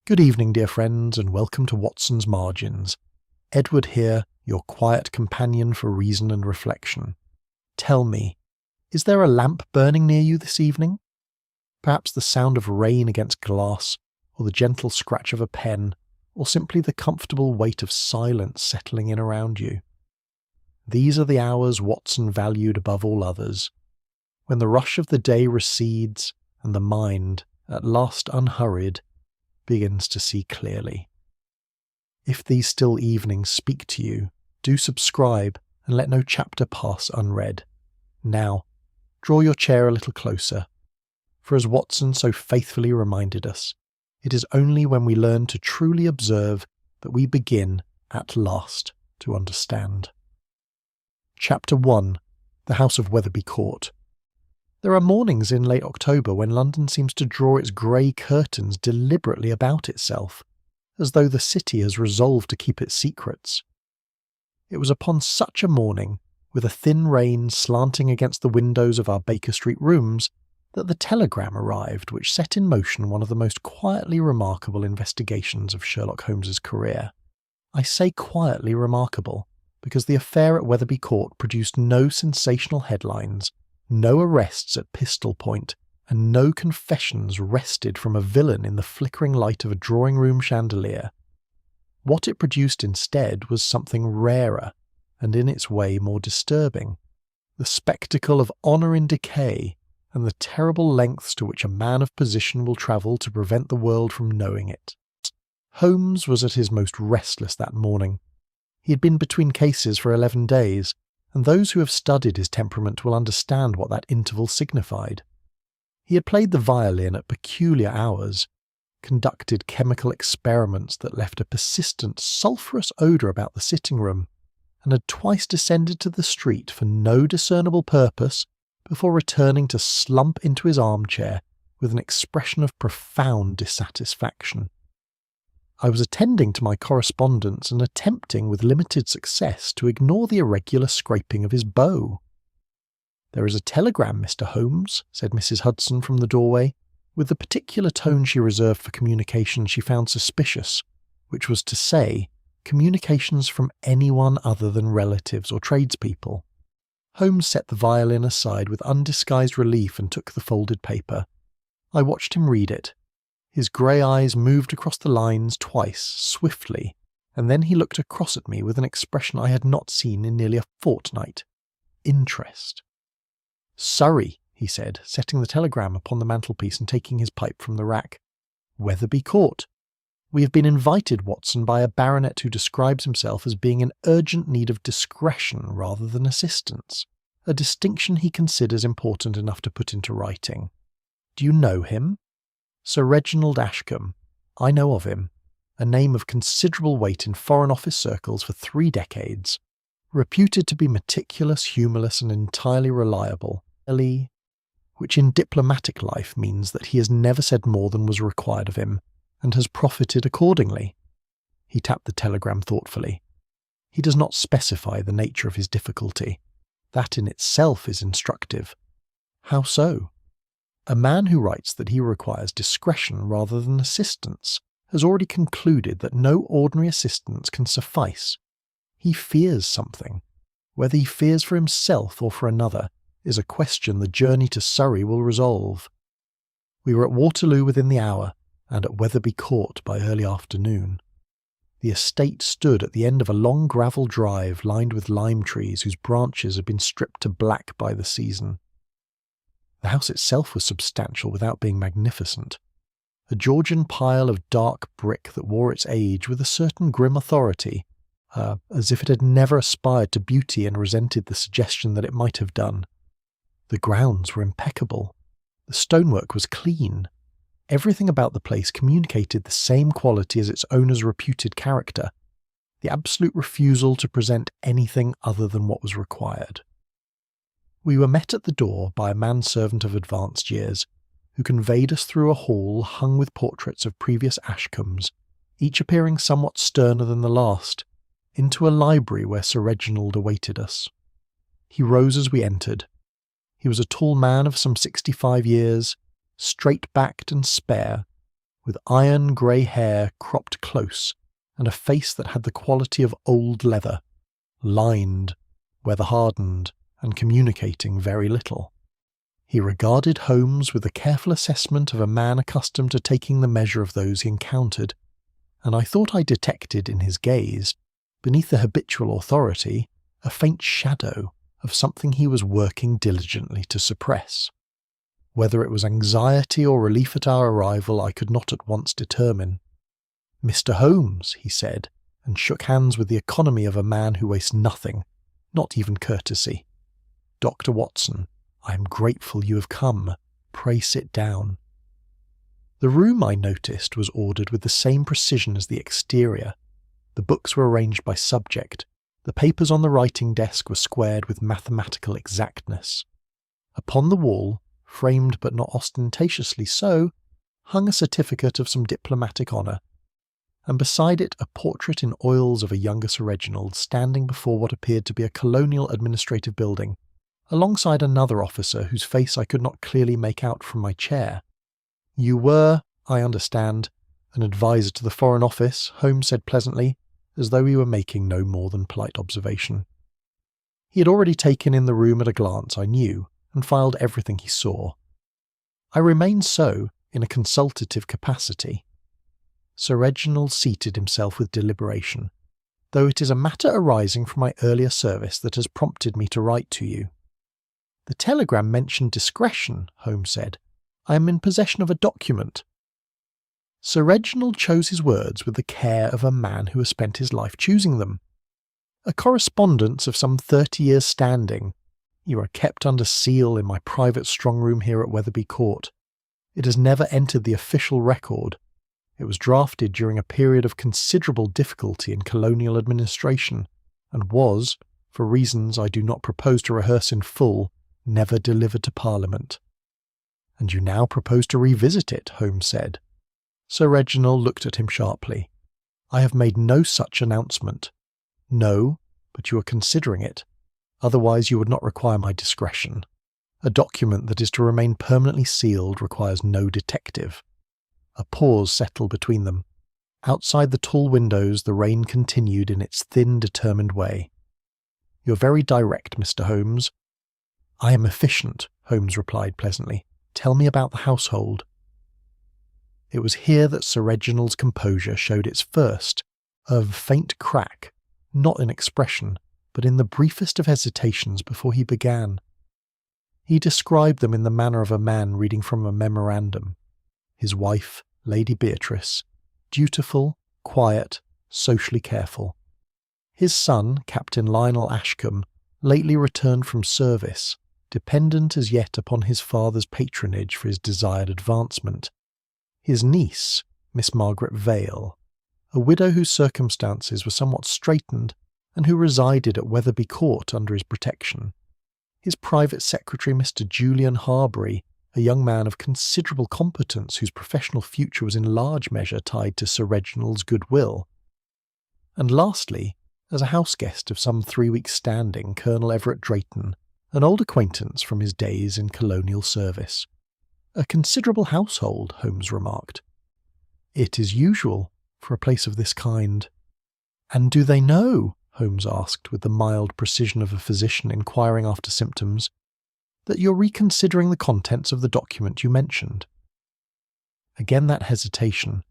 Good evening, dear friends, and welcome to Watson's Margins. Edward here, your quiet companion for reason and reflection. Tell me, is there a lamp burning near you this evening? Perhaps the sound of rain against glass, or the gentle scratch of a pen, or simply the comfortable weight of silence settling in around you. These are the hours Watson valued above all others, when the rush of the day recedes and the mind, at last unhurried, begins to see clearly. If these still evenings speak to you, do subscribe and let no chapter pass unread. Now, draw your chair a little closer, for as Watson so faithfully reminded us, it is only when we learn to truly observe that we begin, at last, to understand. Chapter 1. The House of Wetherby Court. There are mornings in late October when London seems to draw its grey curtains deliberately about itself, as though the city has resolved to keep its secrets. It was upon such a morning, with a thin rain slanting against the windows of our Baker Street rooms, that the telegram arrived which set in motion one of the most quietly remarkable investigations of Sherlock Holmes's career. I say quietly remarkable, because the affair at Wetherby Court produced no sensational headlines, no arrests at pistol point, and no confessions wrested from a villain in the flickering light of a drawing-room chandelier. What it produced instead was something rarer, and in its way more disturbing. The spectacle of honour in decay, and the terrible lengths to which a man of position will travel to prevent the world from knowing it. Holmes was at his most restless that morning. He had been between cases for 11 days, and those who have studied his temperament will understand what that interval signified. He had played the violin at peculiar hours, conducted chemical experiments that left a persistent sulphurous odour about the sitting room, and had twice descended to the street for no discernible purpose before returning to slump into his armchair with an expression of profound dissatisfaction. I was attending to my correspondence and attempting with limited success to ignore the irregular scraping of his bow. "There is a telegram, Mr. Holmes," said Mrs. Hudson from the doorway, with the particular tone she reserved for communications she found suspicious, which was to say, communications from anyone other than relatives or tradespeople. Holmes set the violin aside with undisguised relief and took the folded paper. I watched him read it. His grey eyes moved across the lines twice, swiftly, and then he looked across at me with an expression I had not seen in nearly a fortnight. Interest. "Surrey," he said, setting the telegram upon the mantelpiece and taking his pipe from the rack. "Wetherby Court. We have been invited, Watson, by a baronet who describes himself as being in urgent need of discretion rather than assistance, a distinction he considers important enough to put into writing. Do you know him? Sir Reginald Ashcombe. I know of him. A name of considerable weight in Foreign Office circles for 3 decades. Reputed to be meticulous, humourless, and entirely reliable. Which in diplomatic life means that he has never said more than was required of him, and has profited accordingly." He tapped the telegram thoughtfully. He does not specify the nature of his difficulty. That in itself is instructive. How so? A man who writes that he requires discretion rather than assistance has already concluded that no ordinary assistance can suffice. He fears something. Whether he fears for himself or for another is a question the journey to Surrey will resolve. We were at Waterloo within the hour, and at Wetherby Court by early afternoon. The estate stood at the end of a long gravel drive lined with lime trees whose branches had been stripped to black by the season. The house itself was substantial without being magnificent. A Georgian pile of dark brick that wore its age with a certain grim authority, as if it had never aspired to beauty and resented the suggestion that it might have done. The grounds were impeccable. The stonework was clean. Everything about the place communicated the same quality as its owner's reputed character, the absolute refusal to present anything other than what was required. We were met at the door by a manservant of advanced years, who conveyed us through a hall hung with portraits of previous Ashcombes, each appearing somewhat sterner than the last, into a library where Sir Reginald awaited us. He rose as we entered. He was a tall man of some 65 years, straight-backed and spare, with iron grey hair cropped close and a face that had the quality of old leather, lined, weather-hardened, and communicating very little. He regarded Holmes with the careful assessment of a man accustomed to taking the measure of those he encountered, and I thought I detected in his gaze, beneath the habitual authority, a faint shadow of something he was working diligently to suppress. Whether it was anxiety or relief at our arrival I could not at once determine. "Mr. Holmes," he said, and shook hands with the economy of a man who wastes nothing, not even courtesy. "Dr. Watson, I am grateful you have come. Pray sit down." The room, I noticed, was ordered with the same precision as the exterior. The books were arranged by subject. The papers on the writing desk were squared with mathematical exactness. Upon the wall, framed but not ostentatiously so, hung a certificate of some diplomatic honour, and beside it a portrait in oils of a younger Sir Reginald standing before what appeared to be a colonial administrative building, alongside another officer whose face I could not clearly make out from my chair. "You were, I understand, an adviser to the Foreign Office," Holmes said pleasantly, as though he were making no more than polite observation. He had already taken in the room at a glance, I knew, and filed everything he saw. I remained so, in a consultative capacity. Sir Reginald seated himself with deliberation, though it is a matter arising from my earlier service that has prompted me to write to you. "The telegram mentioned discretion," Holmes said. "I am in possession of a document." Sir Reginald chose his words with the care of a man who has spent his life choosing them. "A correspondence of some 30 years' standing. You are kept under seal in my private strong-room here at Wetherby Court. It has never entered the official record. It was drafted during a period of considerable difficulty in colonial administration, and was, for reasons I do not propose to rehearse in full, never delivered to Parliament." "And you now propose to revisit it," Holmes said. Sir Reginald looked at him sharply. "I have made no such announcement." "No, but you are considering it. Otherwise you would not require my discretion. A document that is to remain permanently sealed requires no detective." A pause settled between them. Outside the tall windows the rain continued in its thin, determined way. "You're very direct, Mr. Holmes." "I am efficient," Holmes replied pleasantly. "Tell me about the household." It was here that Sir Reginald's composure showed its first, of faint crack, not in expression, but in the briefest of hesitations before he began. He described them in the manner of a man reading from a memorandum. His wife, Lady Beatrice, dutiful, quiet, socially careful. His son, Captain Lionel Ashcombe, lately returned from service, dependent as yet upon his father's patronage for his desired advancement. His niece, Miss Margaret Vale, a widow whose circumstances were somewhat straitened and who resided at Wetherby Court under his protection. His private secretary, Mr. Julian Harbury, a young man of considerable competence whose professional future was in large measure tied to Sir Reginald's goodwill. And lastly, as a house guest of some 3 weeks' standing, Colonel Everett Drayton, an old acquaintance from his days in colonial service. "A considerable household," Holmes remarked. "It is usual for a place of this kind." "And do they know," Holmes asked with the mild precision of a physician inquiring after symptoms, "that you're reconsidering the contents of the document you mentioned?" Again that hesitation.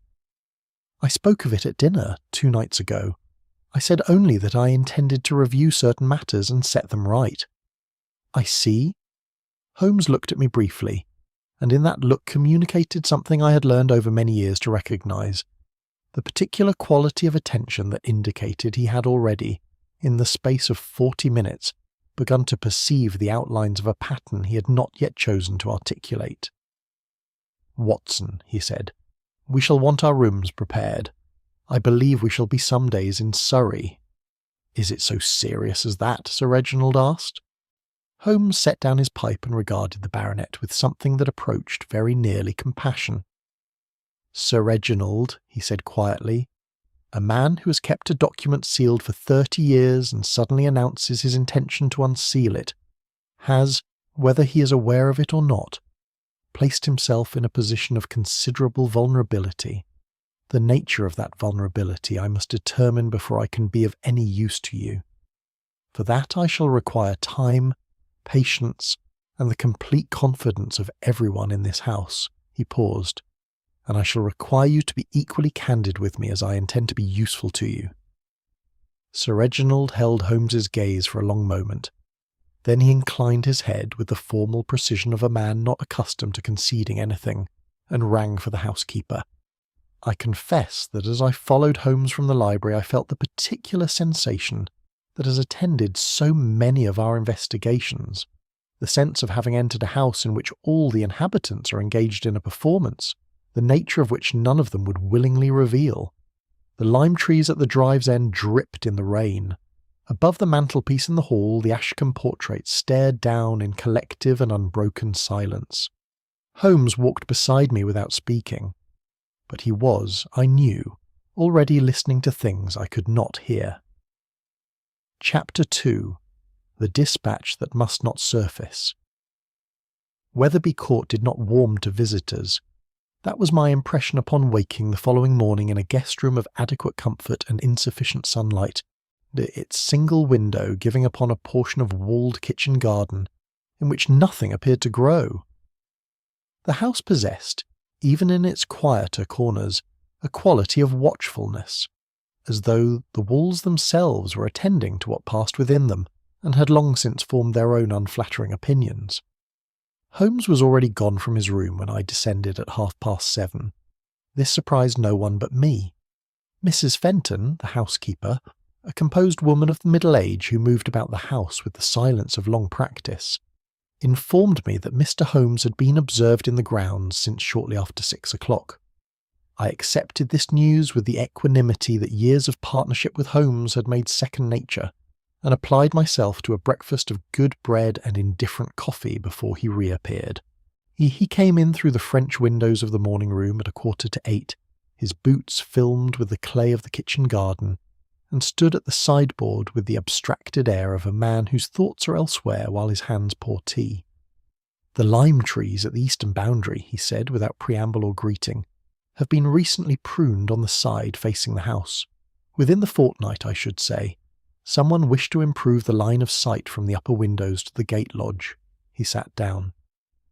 "I spoke of it at dinner 2 nights ago. I said only that I intended to review certain matters and set them right." "I see." Holmes looked at me briefly, and in that look communicated something I had learned over many years to recognise, the particular quality of attention that indicated he had already, in the space of 40 minutes, begun to perceive the outlines of a pattern he had not yet chosen to articulate. "Watson," he said, "we shall want our rooms prepared. I believe we shall be some days in Surrey." "Is it so serious as that?" Sir Reginald asked. Holmes set down his pipe and regarded the baronet with something that approached very nearly compassion. "Sir Reginald," he said quietly, "a man who has kept a document sealed for 30 years and suddenly announces his intention to unseal it, has, whether he is aware of it or not, placed himself in a position of considerable vulnerability. The nature of that vulnerability I must determine before I can be of any use to you. For that I shall require time, patience, and the complete confidence of everyone in this house." He paused. "And I shall require you to be equally candid with me as I intend to be useful to you." Sir Reginald held Holmes's gaze for a long moment. Then he inclined his head with the formal precision of a man not accustomed to conceding anything, and rang for the housekeeper. I confess that as I followed Holmes from the library I felt the particular sensation that has attended so many of our investigations, the sense of having entered a house in which all the inhabitants are engaged in a performance, the nature of which none of them would willingly reveal. The lime trees at the drive's end dripped in the rain. Above the mantelpiece in the hall the Ashcombe portrait stared down in collective and unbroken silence. Holmes walked beside me without speaking, but he was, I knew, already listening to things I could not hear. Chapter 2. The Dispatch That Must Not Surface. Wetherby Court did not warm to visitors. That was my impression upon waking the following morning in a guest room of adequate comfort and insufficient sunlight, its single window giving upon a portion of walled kitchen garden in which nothing appeared to grow. The house possessed, even in its quieter corners, a quality of watchfulness, as though the walls themselves were attending to what passed within them, and had long since formed their own unflattering opinions. Holmes was already gone from his room when I descended at 7:30. This surprised no one but me. Mrs. Fenton, the housekeeper, a composed woman of middle age who moved about the house with the silence of long practice, informed me that Mr. Holmes had been observed in the grounds since shortly after 6 o'clock. I accepted this news with the equanimity that years of partnership with Holmes had made second nature, and applied myself to a breakfast of good bread and indifferent coffee before he reappeared. He came in through the French windows of the morning room at 7:45, his boots filmed with the clay of the kitchen garden, and stood at the sideboard with the abstracted air of a man whose thoughts are elsewhere while his hands pour tea. "The lime trees at the eastern boundary," he said without preamble or greeting, "have been recently pruned on the side facing the house. Within the fortnight, I should say. Someone wished to improve the line of sight from the upper windows to the gate lodge." He sat down.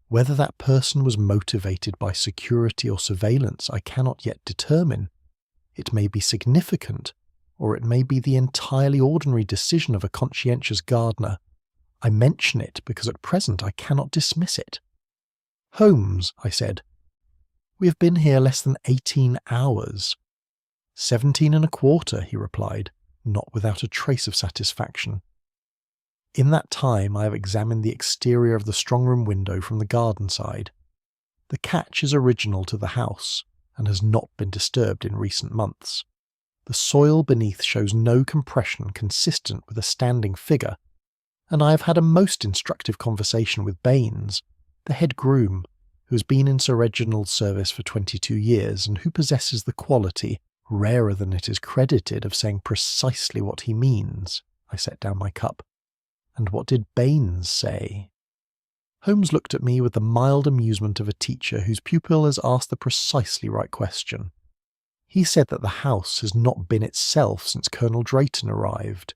Whether that person was motivated by security or surveillance I cannot yet determine. It may be significant, or it may be the entirely ordinary decision of a conscientious gardener. I mention it because at present I cannot dismiss it. "Holmes," I said, "we have been here less than 18 hours. 17 1/4, he replied, not without a trace of satisfaction. "In that time I have examined the exterior of the strong-room window from the garden side. The catch is original to the house, and has not been disturbed in recent months. The soil beneath shows no compression consistent with a standing figure, and I have had a most instructive conversation with Baines, the head groom, who has been in Sir Reginald's service for 22 years, and who possesses the quality, rarer than it is credited, of saying precisely what he means." I set down my cup. "And what did Baines say?" Holmes looked at me with the mild amusement of a teacher whose pupil has asked the precisely right question. "He said that the house has not been itself since Colonel Drayton arrived.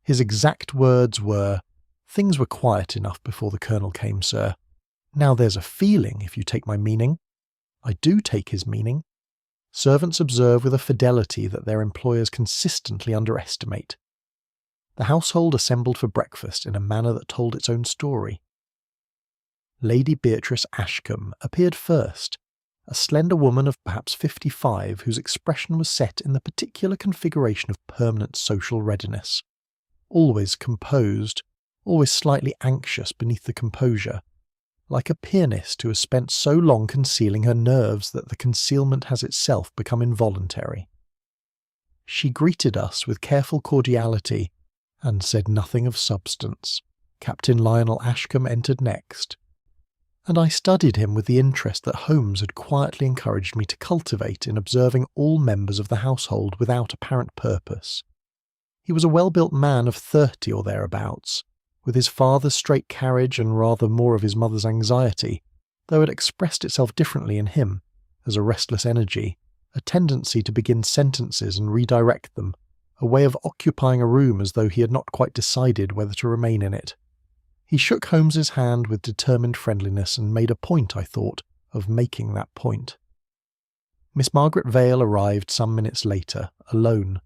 His exact words were, 'Things were quiet enough before the Colonel came, sir. Now there's a feeling, if you take my meaning.' I do take his meaning. Servants observe with a fidelity that their employers consistently underestimate. The household assembled for breakfast in a manner that told its own story. Lady Beatrice Ashcombe appeared first, a slender woman of perhaps 55 whose expression was set in the particular configuration of permanent social readiness, always composed, always slightly anxious beneath the composure, like a pianist who has spent so long concealing her nerves that the concealment has itself become involuntary. She greeted us with careful cordiality, and said nothing of substance. Captain Lionel Ashcombe entered next, and I studied him with the interest that Holmes had quietly encouraged me to cultivate in observing all members of the household without apparent purpose. He was a well-built man of 30 or thereabouts, with his father's straight carriage and rather more of his mother's anxiety, though it expressed itself differently in him, as a restless energy, a tendency to begin sentences and redirect them, a way of occupying a room as though he had not quite decided whether to remain in it. He shook Holmes's hand with determined friendliness and made a point, I thought, of making that point. Miss Margaret Vale arrived some minutes later, alone,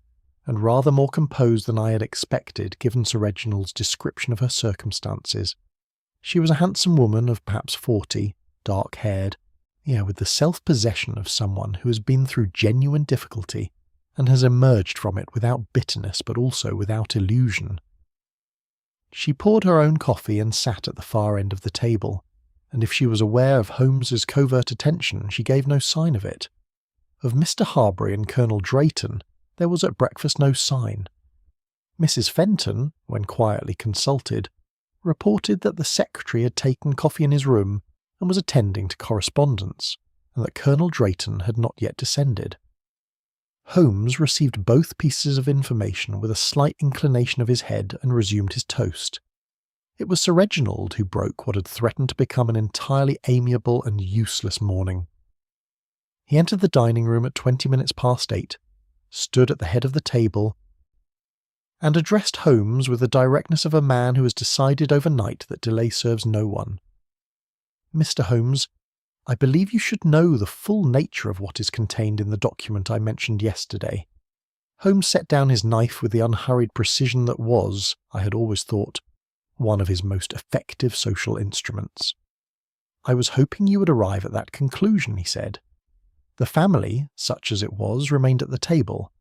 and rather more composed than I had expected given Sir Reginald's description of her circumstances. She was a handsome woman of perhaps 40, dark-haired, with the self-possession of someone who has been through genuine difficulty and has emerged from it without bitterness but also without illusion. She poured her own coffee and sat at the far end of the table, and if she was aware of Holmes's covert attention, she gave no sign of it. Of Mr. Harbury and Colonel Drayton there was at breakfast no sign. Mrs. Fenton, when quietly consulted, reported that the secretary had taken coffee in his room and was attending to correspondence, and that Colonel Drayton had not yet descended. Holmes received both pieces of information with a slight inclination of his head and resumed his toast. It was Sir Reginald who broke what had threatened to become an entirely amiable and useless morning. He entered the dining room at 20 minutes past 8, stood at the head of the table, and addressed Holmes with the directness of a man who has decided overnight that delay serves no one. "Mr. Holmes, I believe you should know the full nature of what is contained in the document I mentioned yesterday." Holmes set down his knife with the unhurried precision that was, I had always thought, one of his most effective social instruments. "I was hoping you would arrive at that conclusion," he said. "The family, such as it was, remained at the table.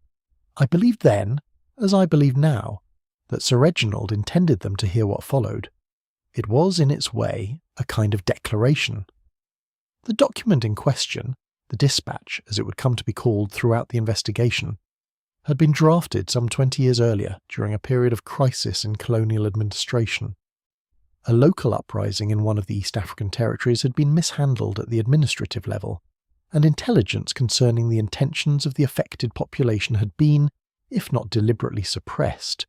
I believed then, as I believe now, that Sir Reginald intended them to hear what followed. It was, in its way, a kind of declaration. The document in question, the dispatch, as it would come to be called throughout the investigation, had been drafted some 20 years earlier during a period of crisis in colonial administration. A local uprising in one of the East African territories had been mishandled at the administrative level, and intelligence concerning the intentions of the affected population had been, if not deliberately suppressed,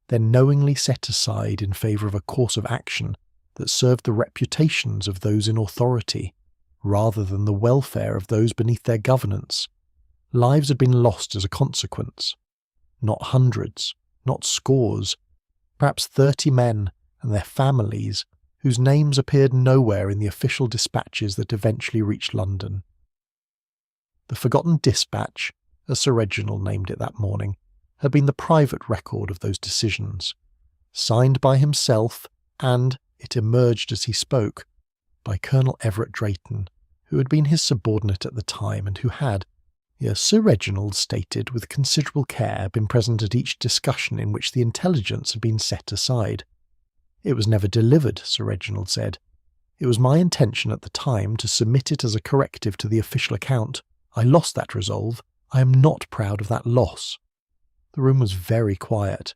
then knowingly set aside in favour of a course of action that served the reputations of those in authority, rather than the welfare of those beneath their governance. Lives had been lost as a consequence. Not hundreds, not scores, perhaps 30 men and their families, whose names appeared nowhere in the official dispatches that eventually reached London. The forgotten dispatch, as Sir Reginald named it that morning, had been the private record of those decisions, signed by himself and, it emerged as he spoke, by Colonel Everett Drayton, who had been his subordinate at the time and who had, Sir Reginald stated with considerable care, been present at each discussion in which the intelligence had been set aside. "It was never delivered," Sir Reginald said. "It was my intention at the time to submit it as a corrective to the official account. I lost that resolve. I am not proud of that loss." The room was very quiet.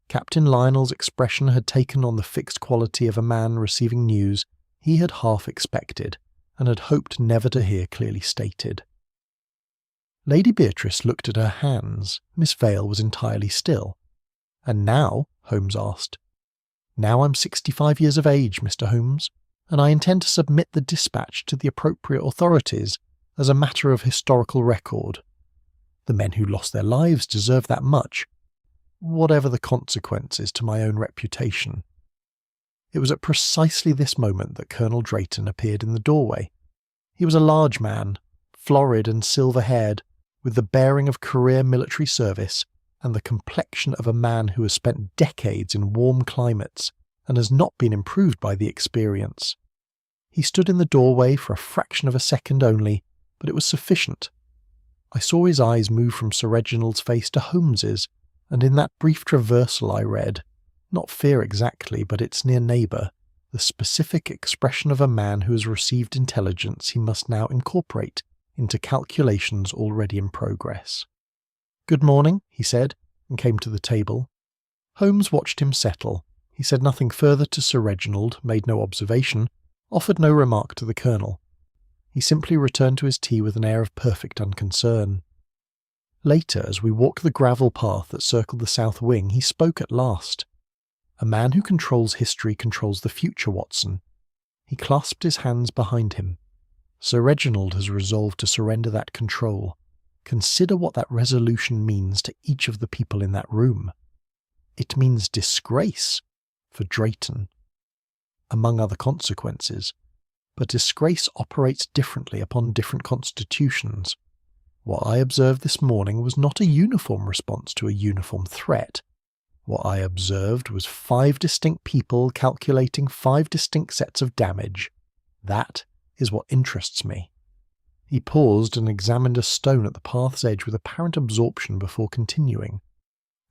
Captain Lionel's expression had taken on the fixed quality of a man receiving news he had half expected, and had hoped never to hear clearly stated. Lady Beatrice looked at her hands. Miss Vale was entirely still. "And now?" Holmes asked. "Now I'm 65 years of age, Mr. Holmes, and I intend to submit the dispatch to the appropriate authorities as a matter of historical record. The men who lost their lives deserve that much, whatever the consequences to my own reputation." It was at precisely this moment that Colonel Drayton appeared in the doorway. He was a large man, florid and silver-haired, with the bearing of career military service and the complexion of a man who has spent decades in warm climates and has not been improved by the experience. He stood in the doorway for a fraction of a second only, but it was sufficient. I saw his eyes move from Sir Reginald's face to Holmes's, and in that brief traversal I read, not fear exactly, but its near neighbour, the specific expression of a man who has received intelligence he must now incorporate into calculations already in progress. "Good morning," he said, and came to the table. Holmes watched him settle. He said nothing further to Sir Reginald, made no observation, offered no remark to the Colonel. He simply returned to his tea with an air of perfect unconcern. Later, as we walked the gravel path that circled the south wing, he spoke at last. "A man who controls history controls the future, Watson." He clasped his hands behind him. Sir Reginald has resolved to surrender that control. Consider what that resolution means to each of the people in that room. It means disgrace for Drayton, among other consequences. But disgrace operates differently upon different constitutions. What I observed this morning was not a uniform response to a uniform threat. What I observed was 5 distinct people calculating 5 distinct sets of damage. That is what interests me. He paused and examined a stone at the path's edge with apparent absorption before continuing.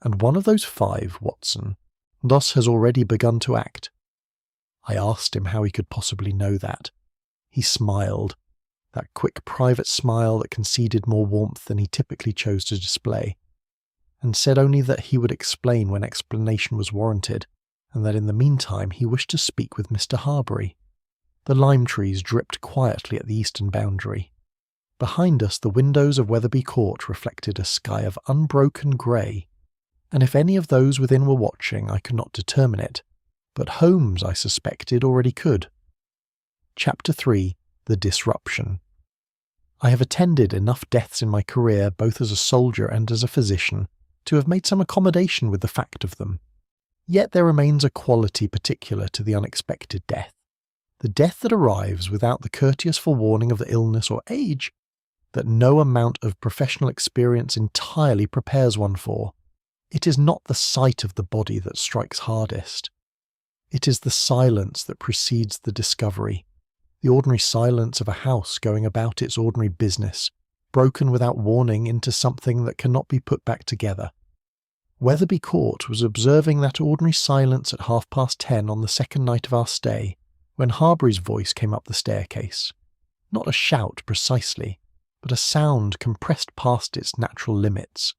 And one of those 5, Watson, thus has already begun to act. I asked him how he could possibly know that. He smiled, that quick private smile that conceded more warmth than he typically chose to display, and said only that he would explain when explanation was warranted, and that in the meantime he wished to speak with Mr. Harbury. The lime trees dripped quietly at the eastern boundary. Behind us the windows of Wetherby Court reflected a sky of unbroken grey, and if any of those within were watching I could not determine it, but Holmes, I suspected, already could. Chapter 3. The Disruption. I have attended enough deaths in my career, both as a soldier and as a physician, to have made some accommodation with the fact of them. Yet there remains a quality particular to the unexpected death. The death that arrives without the courteous forewarning of the illness or age that no amount of professional experience entirely prepares one for. It is not the sight of the body that strikes hardest. It is the silence that precedes the discovery, the ordinary silence of a house going about its ordinary business, broken without warning into something that cannot be put back together. Wetherby Court was observing that ordinary silence at 10:30 on the second night of our stay, when Harbury's voice came up the staircase. Not a shout precisely, but a sound compressed past its natural limits.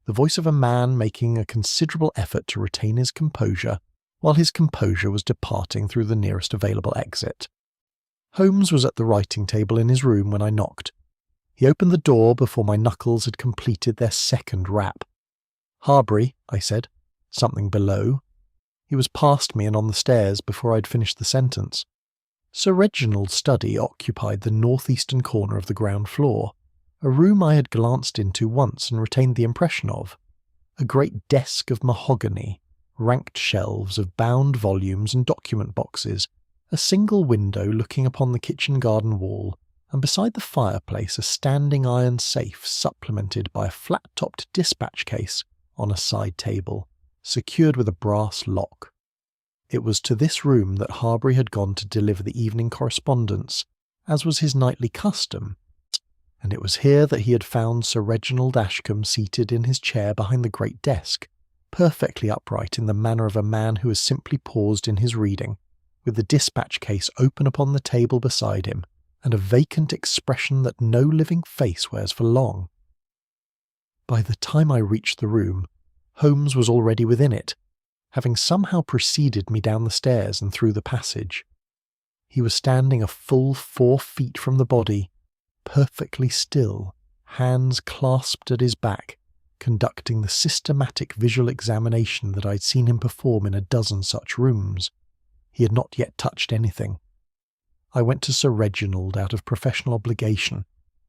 The voice of a man making a considerable effort to retain his composure, while his composure was departing through the nearest available exit. Holmes was at the writing table in his room when I knocked. He opened the door before my knuckles had completed their second rap. "Harbury," I said. "Something below." He was past me and on the stairs before I'd finished the sentence. Sir Reginald's study occupied the northeastern corner of the ground floor, a room I had glanced into once and retained the impression of. A great desk of mahogany, ranked shelves of bound volumes and document boxes, a single window looking upon the kitchen garden wall, and beside the fireplace a standing iron safe supplemented by a flat-topped dispatch case on a side table, secured with a brass lock. It was to this room that Harbury had gone to deliver the evening correspondence, as was his nightly custom, and it was here that he had found Sir Reginald Ashcombe seated in his chair behind the great desk, perfectly upright in the manner of a man who has simply paused in his reading, with the dispatch case open upon the table beside him, and a vacant expression that no living face wears for long. By the time I reached the room, Holmes was already within it, having somehow preceded me down the stairs and through the passage. He was standing a full 4 feet from the body, perfectly still, hands clasped at his back, conducting the systematic visual examination that I had seen him perform in a dozen such rooms. He had not yet touched anything. I went to Sir Reginald out of professional obligation,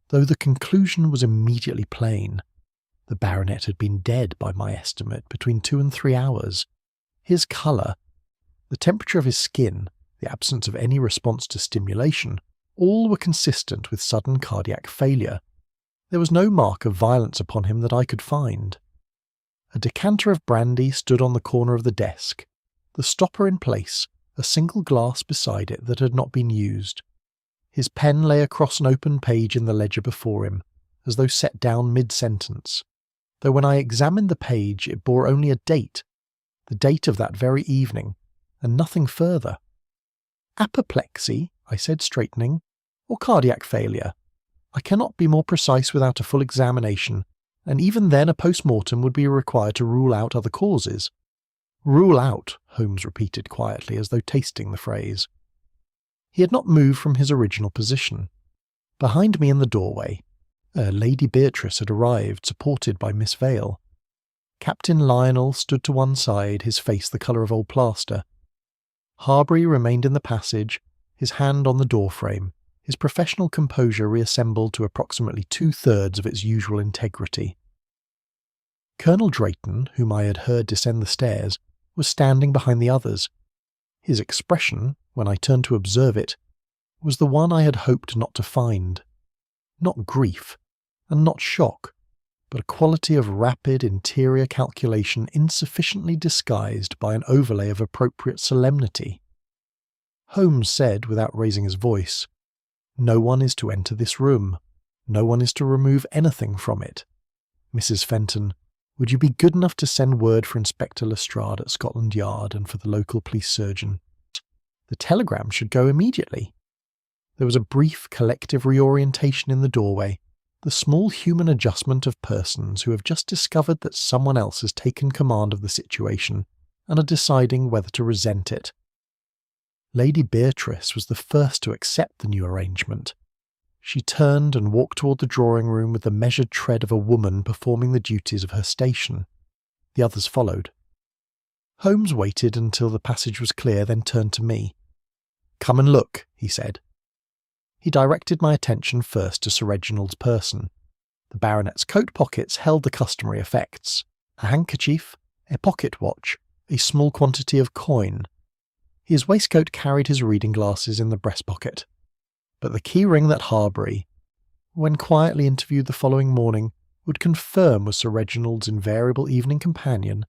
though the conclusion was immediately plain. The baronet had been dead, by my estimate, between 2 and 3 hours. His colour, the temperature of his skin, the absence of any response to stimulation, all were consistent with sudden cardiac failure. There was no mark of violence upon him that I could find. A decanter of brandy stood on the corner of the desk, the stopper in place, a single glass beside it that had not been used. His pen lay across an open page in the ledger before him, as though set down mid-sentence, though when I examined the page it bore only a date, the date of that very evening, and nothing further. "Apoplexy," I said, straightening, "or cardiac failure? I cannot be more precise without a full examination, and even then a post-mortem would be required to rule out other causes." "Rule out," Holmes repeated quietly, as though tasting the phrase. He had not moved from his original position. Behind me in the doorway, Lady Beatrice had arrived, supported by Miss Vale. Captain Lionel stood to one side, his face the colour of old plaster. Harbury remained in the passage, his hand on the doorframe, his professional composure reassembled to approximately 2/3 of its usual integrity. Colonel Drayton, whom I had heard descend the stairs, was standing behind the others. His expression, when I turned to observe it, was the one I had hoped not to find. Not grief, and not shock, but a quality of rapid interior calculation insufficiently disguised by an overlay of appropriate solemnity. Holmes said, without raising his voice, "No one is to enter this room. No one is to remove anything from it. Mrs. Fenton, would you be good enough to send word for Inspector Lestrade at Scotland Yard and for the local police surgeon? The telegram should go immediately." There was a brief collective reorientation in the doorway, the small human adjustment of persons who have just discovered that someone else has taken command of the situation and are deciding whether to resent it. Lady Beatrice was the first to accept the new arrangement. She turned and walked toward the drawing room with the measured tread of a woman performing the duties of her station. The others followed. Holmes waited until the passage was clear, then turned to me. "Come and look," he said. He directed my attention first to Sir Reginald's person. The baronet's coat pockets held the customary effects: a handkerchief, a pocket watch, a small quantity of coin. His waistcoat carried his reading glasses in the breast pocket. But the key ring that Harbury, when quietly interviewed the following morning, would confirm was Sir Reginald's invariable evening companion,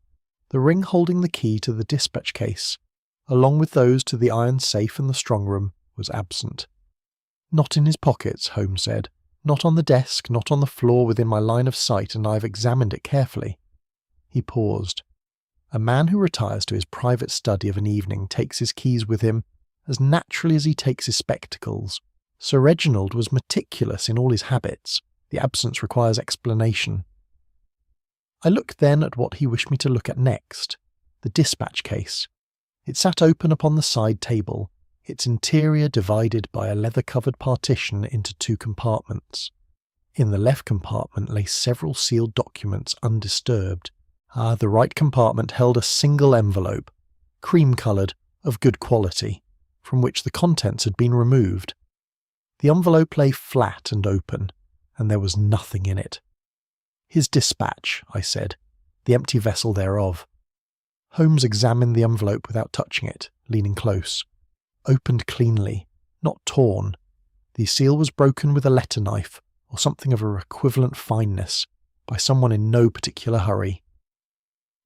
the ring holding the key to the dispatch case, along with those to the iron safe in the strong room, was absent. "Not in his pockets," Holmes said. "Not on the desk, not on the floor within my line of sight, and I have examined it carefully." He paused. A man who retires to his private study of an evening takes his keys with him as naturally as he takes his spectacles. Sir Reginald was meticulous in all his habits. The absence requires explanation. I looked then at what he wished me to look at next, the dispatch case. It sat open upon the side table, its interior divided by a leather-covered partition into 2 compartments. In the left compartment lay several sealed documents undisturbed. The right compartment held a single envelope, cream-coloured, of good quality, from which the contents had been removed. The envelope lay flat and open, and there was nothing in it. "His dispatch," I said, "the empty vessel thereof." Holmes examined the envelope without touching it, leaning close. Opened cleanly, not torn. The seal was broken with a letter knife, or something of a equivalent fineness, by someone in no particular hurry.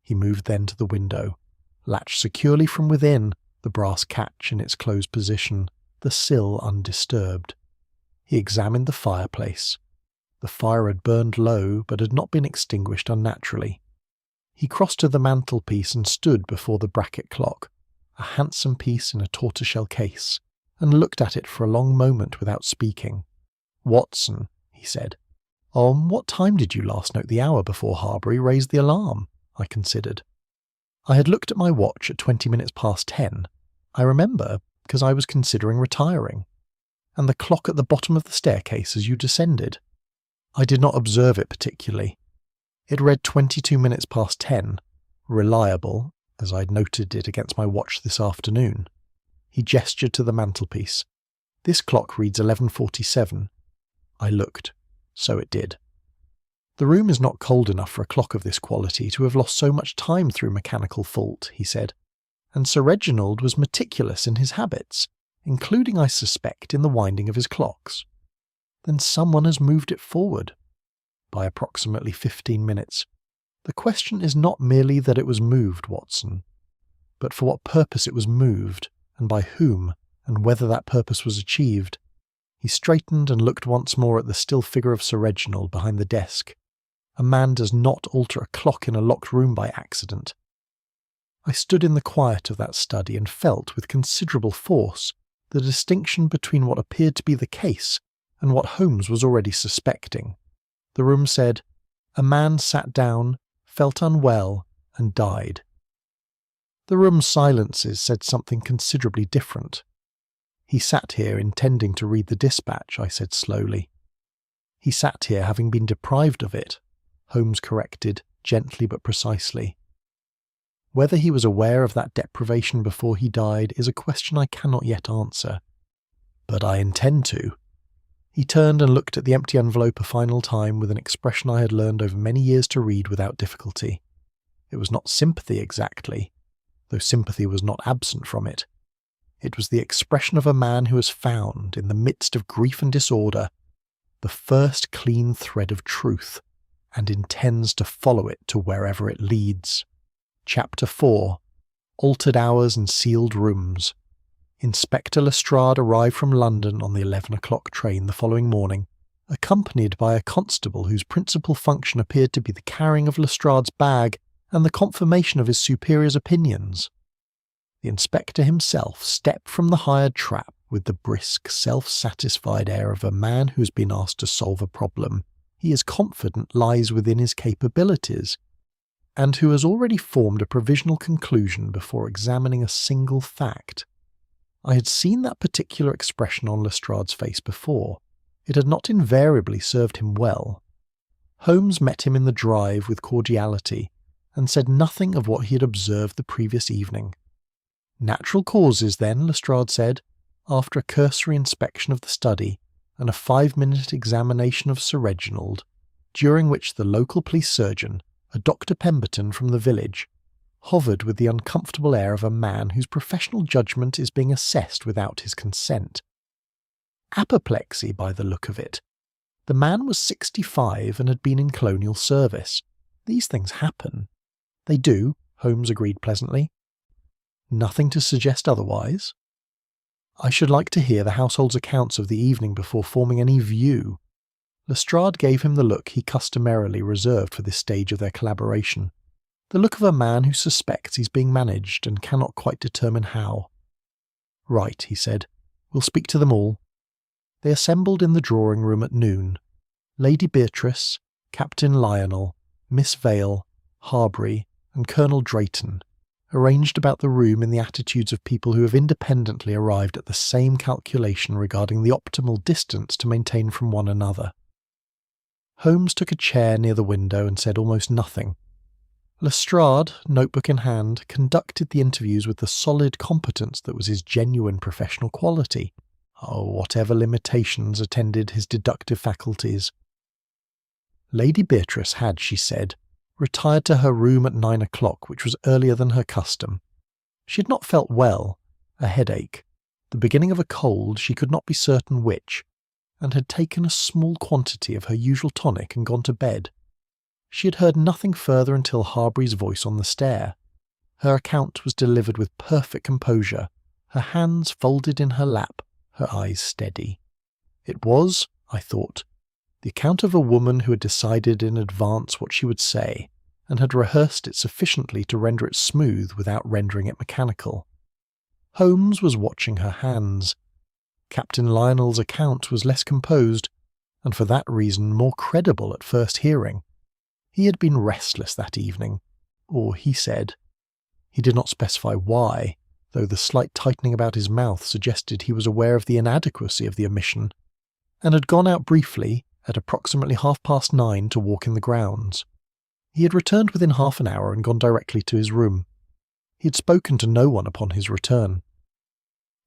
He moved then to the window, latched securely from within, the brass catch in its closed position, the sill undisturbed. He examined the fireplace. The fire had burned low, but had not been extinguished unnaturally. He crossed to the mantelpiece and stood before the bracket clock, a handsome piece in a tortoiseshell case, and looked at it for a long moment without speaking. "Watson," he said, "what time did you last note the hour before Harbury raised the alarm?" I considered. I had looked at my watch at 20 minutes past 10. I remember, because I was considering retiring. And the clock at the bottom of the staircase as you descended. I did not observe it particularly. It read 22 minutes past 10, reliable, as I'd noted it against my watch this afternoon. He gestured to the mantelpiece. "This clock reads 11:47. I looked. So it did. "The room is not cold enough for a clock of this quality to have lost so much time through mechanical fault," he said, "and Sir Reginald was meticulous in his habits, including, I suspect, in the winding of his clocks. Then someone has moved it forward by approximately 15 minutes. The question is not merely that it was moved, Watson, but for what purpose it was moved, and by whom, and whether that purpose was achieved." He straightened and looked once more at the still figure of Sir Reginald behind the desk. A man does not alter a clock in a locked room by accident. I stood in the quiet of that study and felt, with considerable force, the distinction between what appeared to be the case and what Holmes was already suspecting. The room said, "A man sat down, felt unwell, and died." The room's silences said something considerably different. "He sat here intending to read the dispatch," I said slowly. "He sat here having been deprived of it," Holmes corrected, gently but precisely. Whether he was aware of that deprivation before he died is a question I cannot yet answer. "But I intend to." He turned and looked at the empty envelope a final time with an expression I had learned over many years to read without difficulty. It was not sympathy exactly, though sympathy was not absent from it. It was the expression of a man who has found, in the midst of grief and disorder, the first clean thread of truth, and intends to follow it to wherever it leads. Chapter 4. Altered Hours and Sealed Rooms. Inspector Lestrade arrived from London on the 11 o'clock train the following morning, accompanied by a constable whose principal function appeared to be the carrying of Lestrade's bag and the confirmation of his superior's opinions. The inspector himself stepped from the hired trap with the brisk, self-satisfied air of a man who has been asked to solve a problem he is confident lies within his capabilities, and who has already formed a provisional conclusion before examining a single fact. I had seen that particular expression on Lestrade's face before. It had not invariably served him well. Holmes met him in the drive with cordiality, and said nothing of what he had observed the previous evening. "Natural causes, then," Lestrade said, after a cursory inspection of the study and a 5-minute examination of Sir Reginald, during which the local police surgeon, a Dr. Pemberton from the village, hovered with the uncomfortable air of a man whose professional judgment is being assessed without his consent. Apoplexy, by the look of it. The man was 65 and had been in colonial service. These things happen. They do, Holmes agreed pleasantly. Nothing to suggest otherwise? I should like to hear the household's accounts of the evening before forming any view. Lestrade gave him the look he customarily reserved for this stage of their collaboration. The look of a man who suspects he's being managed and cannot quite determine how. "Right," he said. "We'll speak to them all." They assembled in the drawing-room at noon. Lady Beatrice, Captain Lionel, Miss Vale, Harbury, and Colonel Drayton, arranged about the room in the attitudes of people who have independently arrived at the same calculation regarding the optimal distance to maintain from one another. Holmes took a chair near the window and said almost nothing. Lestrade, notebook in hand, conducted the interviews with the solid competence that was his genuine professional quality, whatever limitations attended his deductive faculties. Lady Beatrice had, she said, retired to her room at 9 o'clock, which was earlier than her custom. She had not felt well, a headache, the beginning of a cold, she could not be certain which, and had taken a small quantity of her usual tonic and gone to bed. She had heard nothing further until Harbury's voice on the stair. Her account was delivered with perfect composure, her hands folded in her lap, her eyes steady. It was, I thought, the account of a woman who had decided in advance what she would say, and had rehearsed it sufficiently to render it smooth without rendering it mechanical. Holmes was watching her hands. Captain Lionel's account was less composed, and for that reason more credible at first hearing. He had been restless that evening, or he said. He did not specify why, though the slight tightening about his mouth suggested he was aware of the inadequacy of the omission, and had gone out briefly, at approximately 9:30 to walk in the grounds. He had returned within half an hour and gone directly to his room. He had spoken to no one upon his return.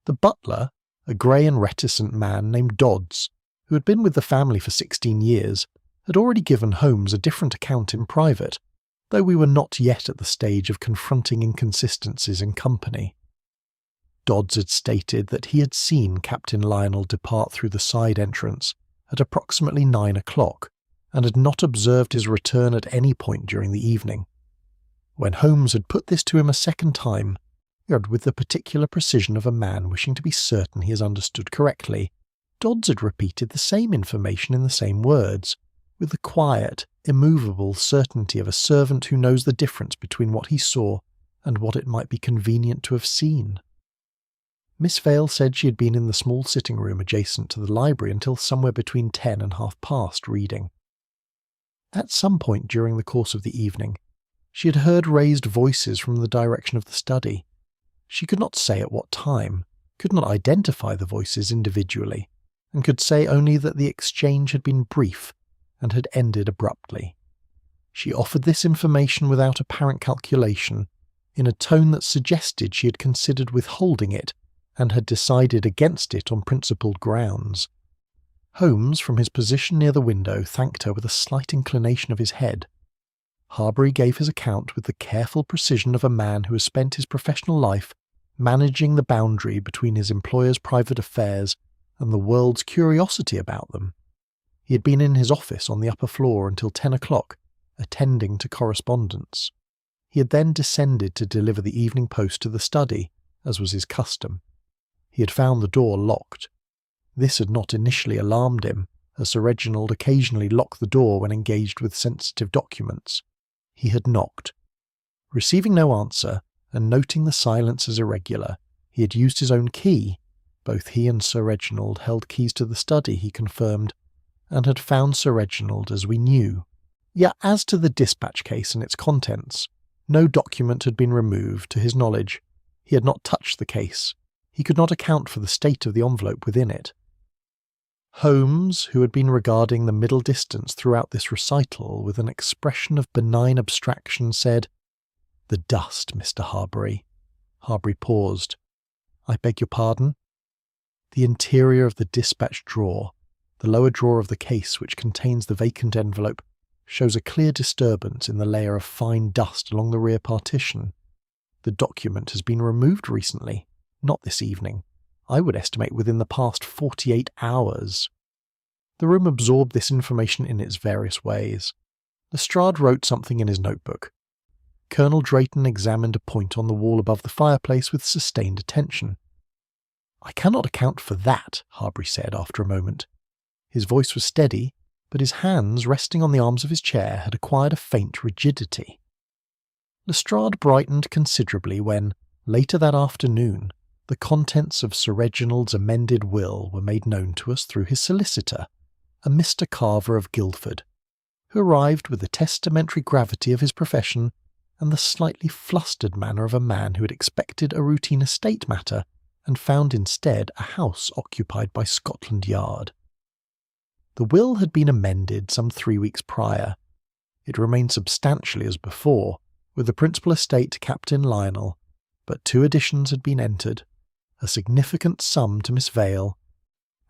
The butler, a grey and reticent man named Dodds, who had been with the family for 16 years, had already given Holmes a different account in private, though we were not yet at the stage of confronting inconsistencies in company. Dodds had stated that he had seen Captain Lionel depart through the side entrance at approximately 9 o'clock, and had not observed his return at any point during the evening. When Holmes had put this to him a second time, and with the particular precision of a man wishing to be certain he has understood correctly, Dodds had repeated the same information in the same words, with the quiet, immovable certainty of a servant who knows the difference between what he saw and what it might be convenient to have seen. Miss Vale said she had been in the small sitting-room adjacent to the library until somewhere between 10 and 10:30 reading. At some point during the course of the evening, she had heard raised voices from the direction of the study. She could not say at what time, could not identify the voices individually, and could say only that the exchange had been brief and had ended abruptly. She offered this information without apparent calculation, in a tone that suggested she had considered withholding it and had decided against it on principled grounds. Holmes, from his position near the window, thanked her with a slight inclination of his head. Harbury gave his account with the careful precision of a man who has spent his professional life managing the boundary between his employer's private affairs and the world's curiosity about them. He had been in his office on the upper floor until 10 o'clock, attending to correspondence. He had then descended to deliver the evening post to the study, as was his custom. He had found the door locked. This had not initially alarmed him, as Sir Reginald occasionally locked the door when engaged with sensitive documents. He had knocked. Receiving no answer, and noting the silence as irregular, he had used his own key. Both he and Sir Reginald held keys to the study, he confirmed, and had found Sir Reginald as we knew. Yet as to the dispatch case and its contents, no document had been removed, to his knowledge. He had not touched the case. He could not account for the state of the envelope within it. Holmes, who had been regarding the middle distance throughout this recital with an expression of benign abstraction, said, "The dust, Mr. Harbury." Harbury paused. "I beg your pardon?" "The interior of the dispatch drawer, the lower drawer of the case which contains the vacant envelope, shows a clear disturbance in the layer of fine dust along the rear partition. The document has been removed recently, not this evening. I would estimate within the past 48 hours. The room absorbed this information in its various ways. Lestrade wrote something in his notebook. Colonel Drayton examined a point on the wall above the fireplace with sustained attention. "I cannot account for that," Harbury said after a moment. His voice was steady, but his hands, resting on the arms of his chair, had acquired a faint rigidity. Lestrade brightened considerably when, later that afternoon, the contents of Sir Reginald's amended will were made known to us through his solicitor, a Mr. Carver of Guildford, who arrived with the testamentary gravity of his profession and the slightly flustered manner of a man who had expected a routine estate matter and found instead a house occupied by Scotland Yard. The will had been amended some 3 weeks prior. It remained substantially as before, with the principal estate to Captain Lionel, but 2 additions had been entered, a significant sum to Miss Vale,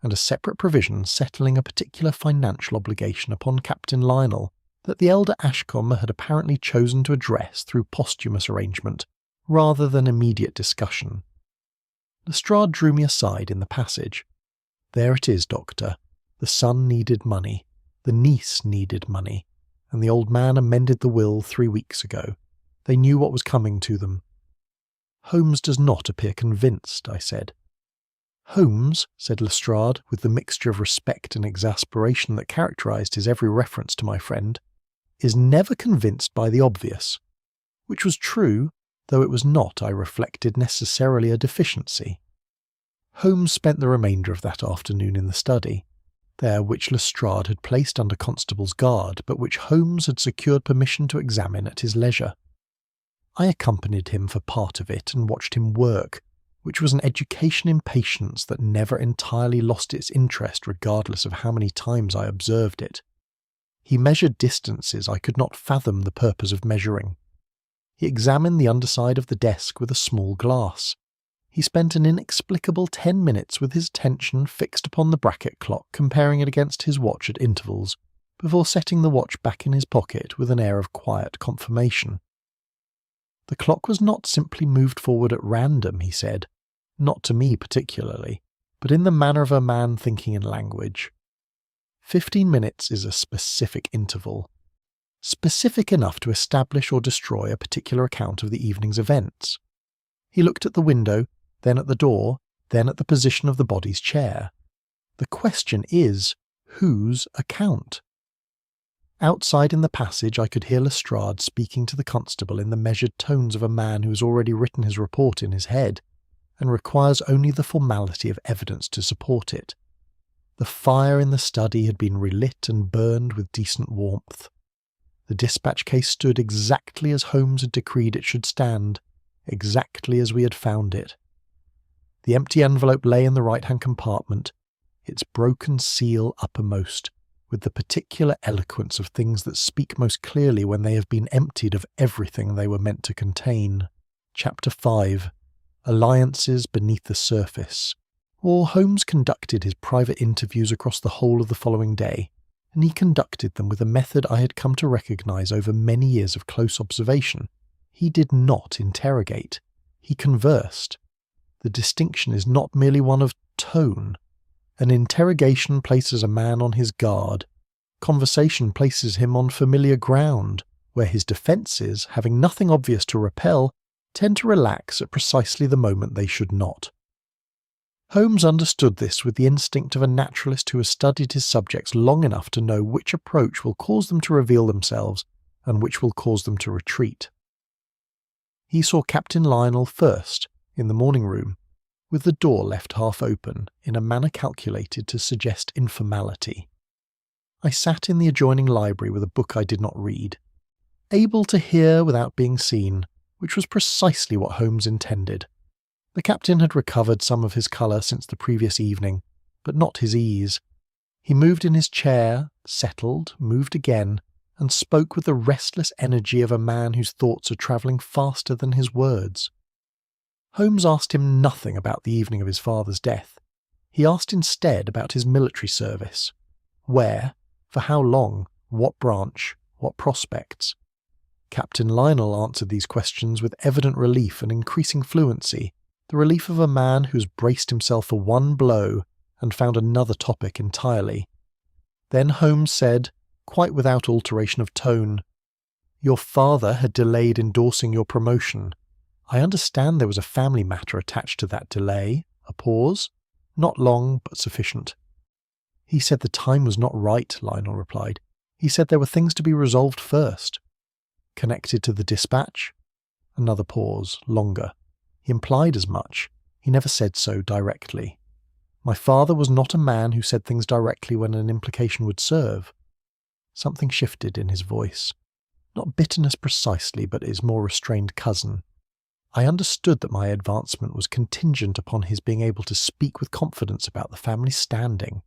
and a separate provision settling a particular financial obligation upon Captain Lionel that the elder Ashcombe had apparently chosen to address through posthumous arrangement, rather than immediate discussion. Lestrade drew me aside in the passage. "There it is, Doctor. The son needed money, the niece needed money, and the old man amended the will 3 weeks ago. They knew what was coming to them." "Holmes does not appear convinced," I said. "Holmes," said Lestrade, with the mixture of respect and exasperation that characterised his every reference to my friend, "is never convinced by the obvious," which was true, though it was not, I reflected, necessarily a deficiency. Holmes spent the remainder of that afternoon in the study, there which Lestrade had placed under constable's guard, but which Holmes had secured permission to examine at his leisure. I accompanied him for part of it and watched him work, which was an education in patience that never entirely lost its interest regardless of how many times I observed it. He measured distances I could not fathom the purpose of measuring. He examined the underside of the desk with a small glass. He spent an inexplicable 10 minutes with his attention fixed upon the bracket clock, comparing it against his watch at intervals, before setting the watch back in his pocket with an air of quiet confirmation. The clock was not simply moved forward at random, he said, not to me particularly, but in the manner of a man thinking in language. 15 minutes is a specific interval, specific enough to establish or destroy a particular account of the evening's events. He looked at the window, then at the door, then at the position of the body's chair. The question is, whose account? Outside in the passage I could hear Lestrade speaking to the constable in the measured tones of a man who has already written his report in his head, and requires only the formality of evidence to support it. The fire in the study had been relit and burned with decent warmth. The dispatch case stood exactly as Holmes had decreed it should stand, exactly as we had found it. The empty envelope lay in the right-hand compartment, its broken seal uppermost, with the particular eloquence of things that speak most clearly when they have been emptied of everything they were meant to contain. Chapter 5. alliances beneath the surface, or Holmes conducted his private interviews across the whole of the following day, and he conducted them with a method I had come to recognise over many years of close observation. He did not interrogate. He conversed. The distinction is not merely one of tone. An interrogation places a man on his guard. Conversation places him on familiar ground, where his defences, having nothing obvious to repel, tend to relax at precisely the moment they should not. Holmes understood this with the instinct of a naturalist who has studied his subjects long enough to know which approach will cause them to reveal themselves and which will cause them to retreat. He saw Captain Lionel first, in the morning room, with the door left half open in a manner calculated to suggest informality. I sat in the adjoining library with a book I did not read, able to hear without being seen, which was precisely what Holmes intended. The captain had recovered some of his colour since the previous evening, but not his ease. He moved in his chair, settled, moved again, and spoke with the restless energy of a man whose thoughts are travelling faster than his words. Holmes asked him nothing about the evening of his father's death. He asked instead about his military service. Where, for how long, what branch, what prospects? Captain Lionel answered these questions with evident relief and increasing fluency, the relief of a man who has braced himself for one blow and found another topic entirely. Then Holmes said, quite without alteration of tone, "Your father had delayed endorsing your promotion. I understand there was a family matter attached to that delay." A pause. "Not long, but sufficient." "He said the time was not right," Lionel replied. "He said there were things to be resolved first." "Connected to the dispatch?" Another pause, longer. "He implied as much. He never said so directly." "My father was not a man who said things directly when an implication would serve." Something shifted in his voice. Not bitterness precisely, but his more restrained cousin. I understood that my advancement was contingent upon his being able to speak with confidence about the family standing.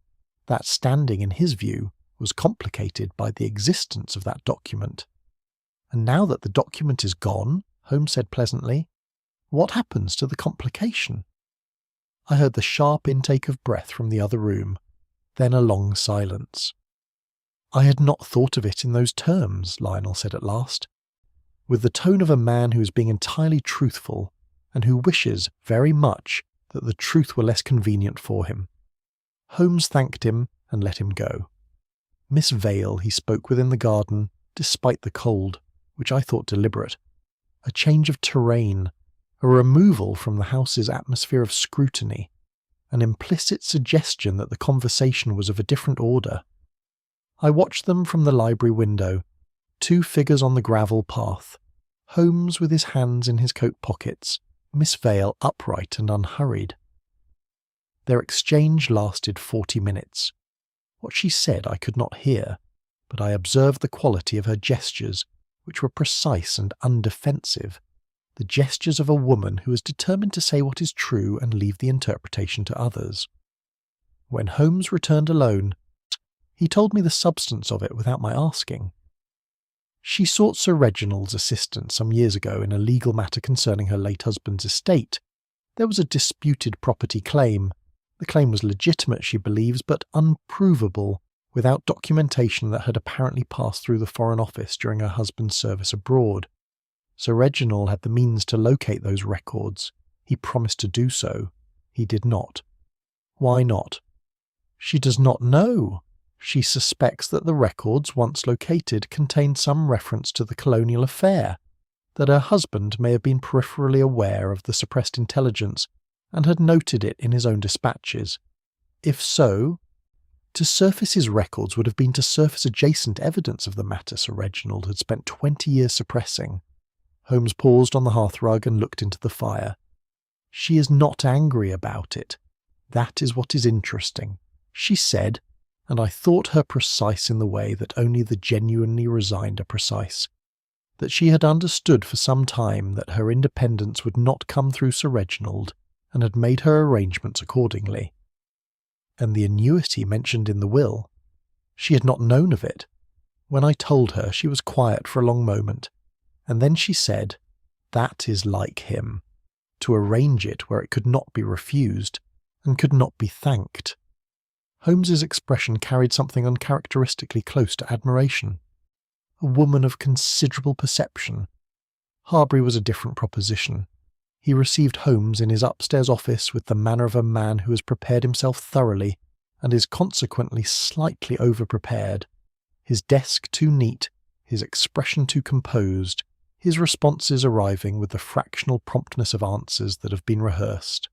That standing, in his view, was complicated by the existence of that document. "And now that the document is gone," Holmes said pleasantly, "what happens to the complication?" I heard the sharp intake of breath from the other room, then a long silence. "I had not thought of it in those terms," Lionel said at last, with the tone of a man who is being entirely truthful and who wishes very much that the truth were less convenient for him. Holmes thanked him and let him go. Miss Vale, he spoke within the garden, despite the cold, which I thought deliberate. A change of terrain, a removal from the house's atmosphere of scrutiny, an implicit suggestion that the conversation was of a different order. I watched them from the library window, two figures on the gravel path, Holmes with his hands in his coat pockets, Miss Vale upright and unhurried. Their exchange lasted 40 minutes. What she said I could not hear, but I observed the quality of her gestures, which were precise and undefensive, the gestures of a woman who is determined to say what is true and leave the interpretation to others. When Holmes returned alone, he told me the substance of it without my asking. She sought Sir Reginald's assistance some years ago in a legal matter concerning her late husband's estate. There was a disputed property claim. The claim was legitimate, she believes, but unprovable, without documentation that had apparently passed through the Foreign Office during her husband's service abroad. Sir Reginald had the means to locate those records. He promised to do so. He did not. Why not? She does not know. She suspects that the records, once located, contained some reference to the colonial affair, that her husband may have been peripherally aware of the suppressed intelligence and had noted it in his own dispatches. If so, to surface his records would have been to surface adjacent evidence of the matter Sir Reginald had spent 20 years suppressing. Holmes paused on the hearthrug and looked into the fire. She is not angry about it. That is what is interesting. She said, and I thought her precise in the way that only the genuinely resigned are precise, that she had understood for some time that her independence would not come through Sir Reginald, and had made her arrangements accordingly. And the annuity mentioned in the will, she had not known of it. When I told her, she was quiet for a long moment, and then she said, "That is like him." to arrange it where it could not be refused and could not be thanked. Holmes's expression carried something uncharacteristically close to admiration. A woman of considerable perception. Harbury was a different proposition. He received Holmes in his upstairs office with the manner of a man who has prepared himself thoroughly and is consequently slightly over-prepared, his desk too neat, his expression too composed, his responses arriving with the fractional promptness of answers that have been rehearsed.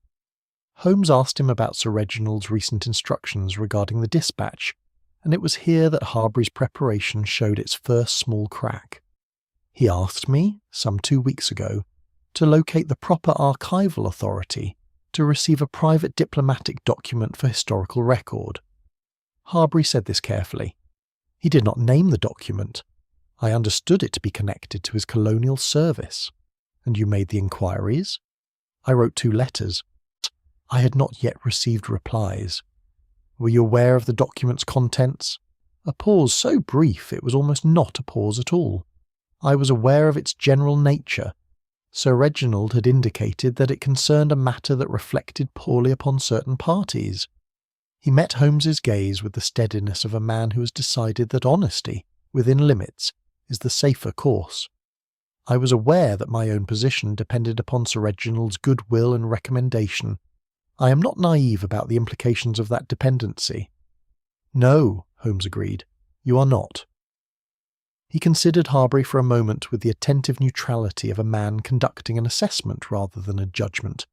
Holmes asked him about Sir Reginald's recent instructions regarding the dispatch, and it was here that Harbury's preparation showed its first small crack. He asked me, some 2 weeks ago, to locate the proper archival authority to receive a private diplomatic document for historical record. Harbury said this carefully. He did not name the document. I understood it to be connected to his colonial service. And you made the inquiries? I wrote 2 letters. I had not yet received replies. Were you aware of the document's contents? A pause so brief it was almost not a pause at all. I was aware of its general nature. Sir Reginald had indicated that it concerned a matter that reflected poorly upon certain parties. He met Holmes's gaze with the steadiness of a man who has decided that honesty, within limits, is the safer course. I was aware that my own position depended upon Sir Reginald's goodwill and recommendation. I am not naive about the implications of that dependency. No, Holmes agreed, you are not. He considered Harbury for a moment with the attentive neutrality of a man conducting an assessment rather than a judgment.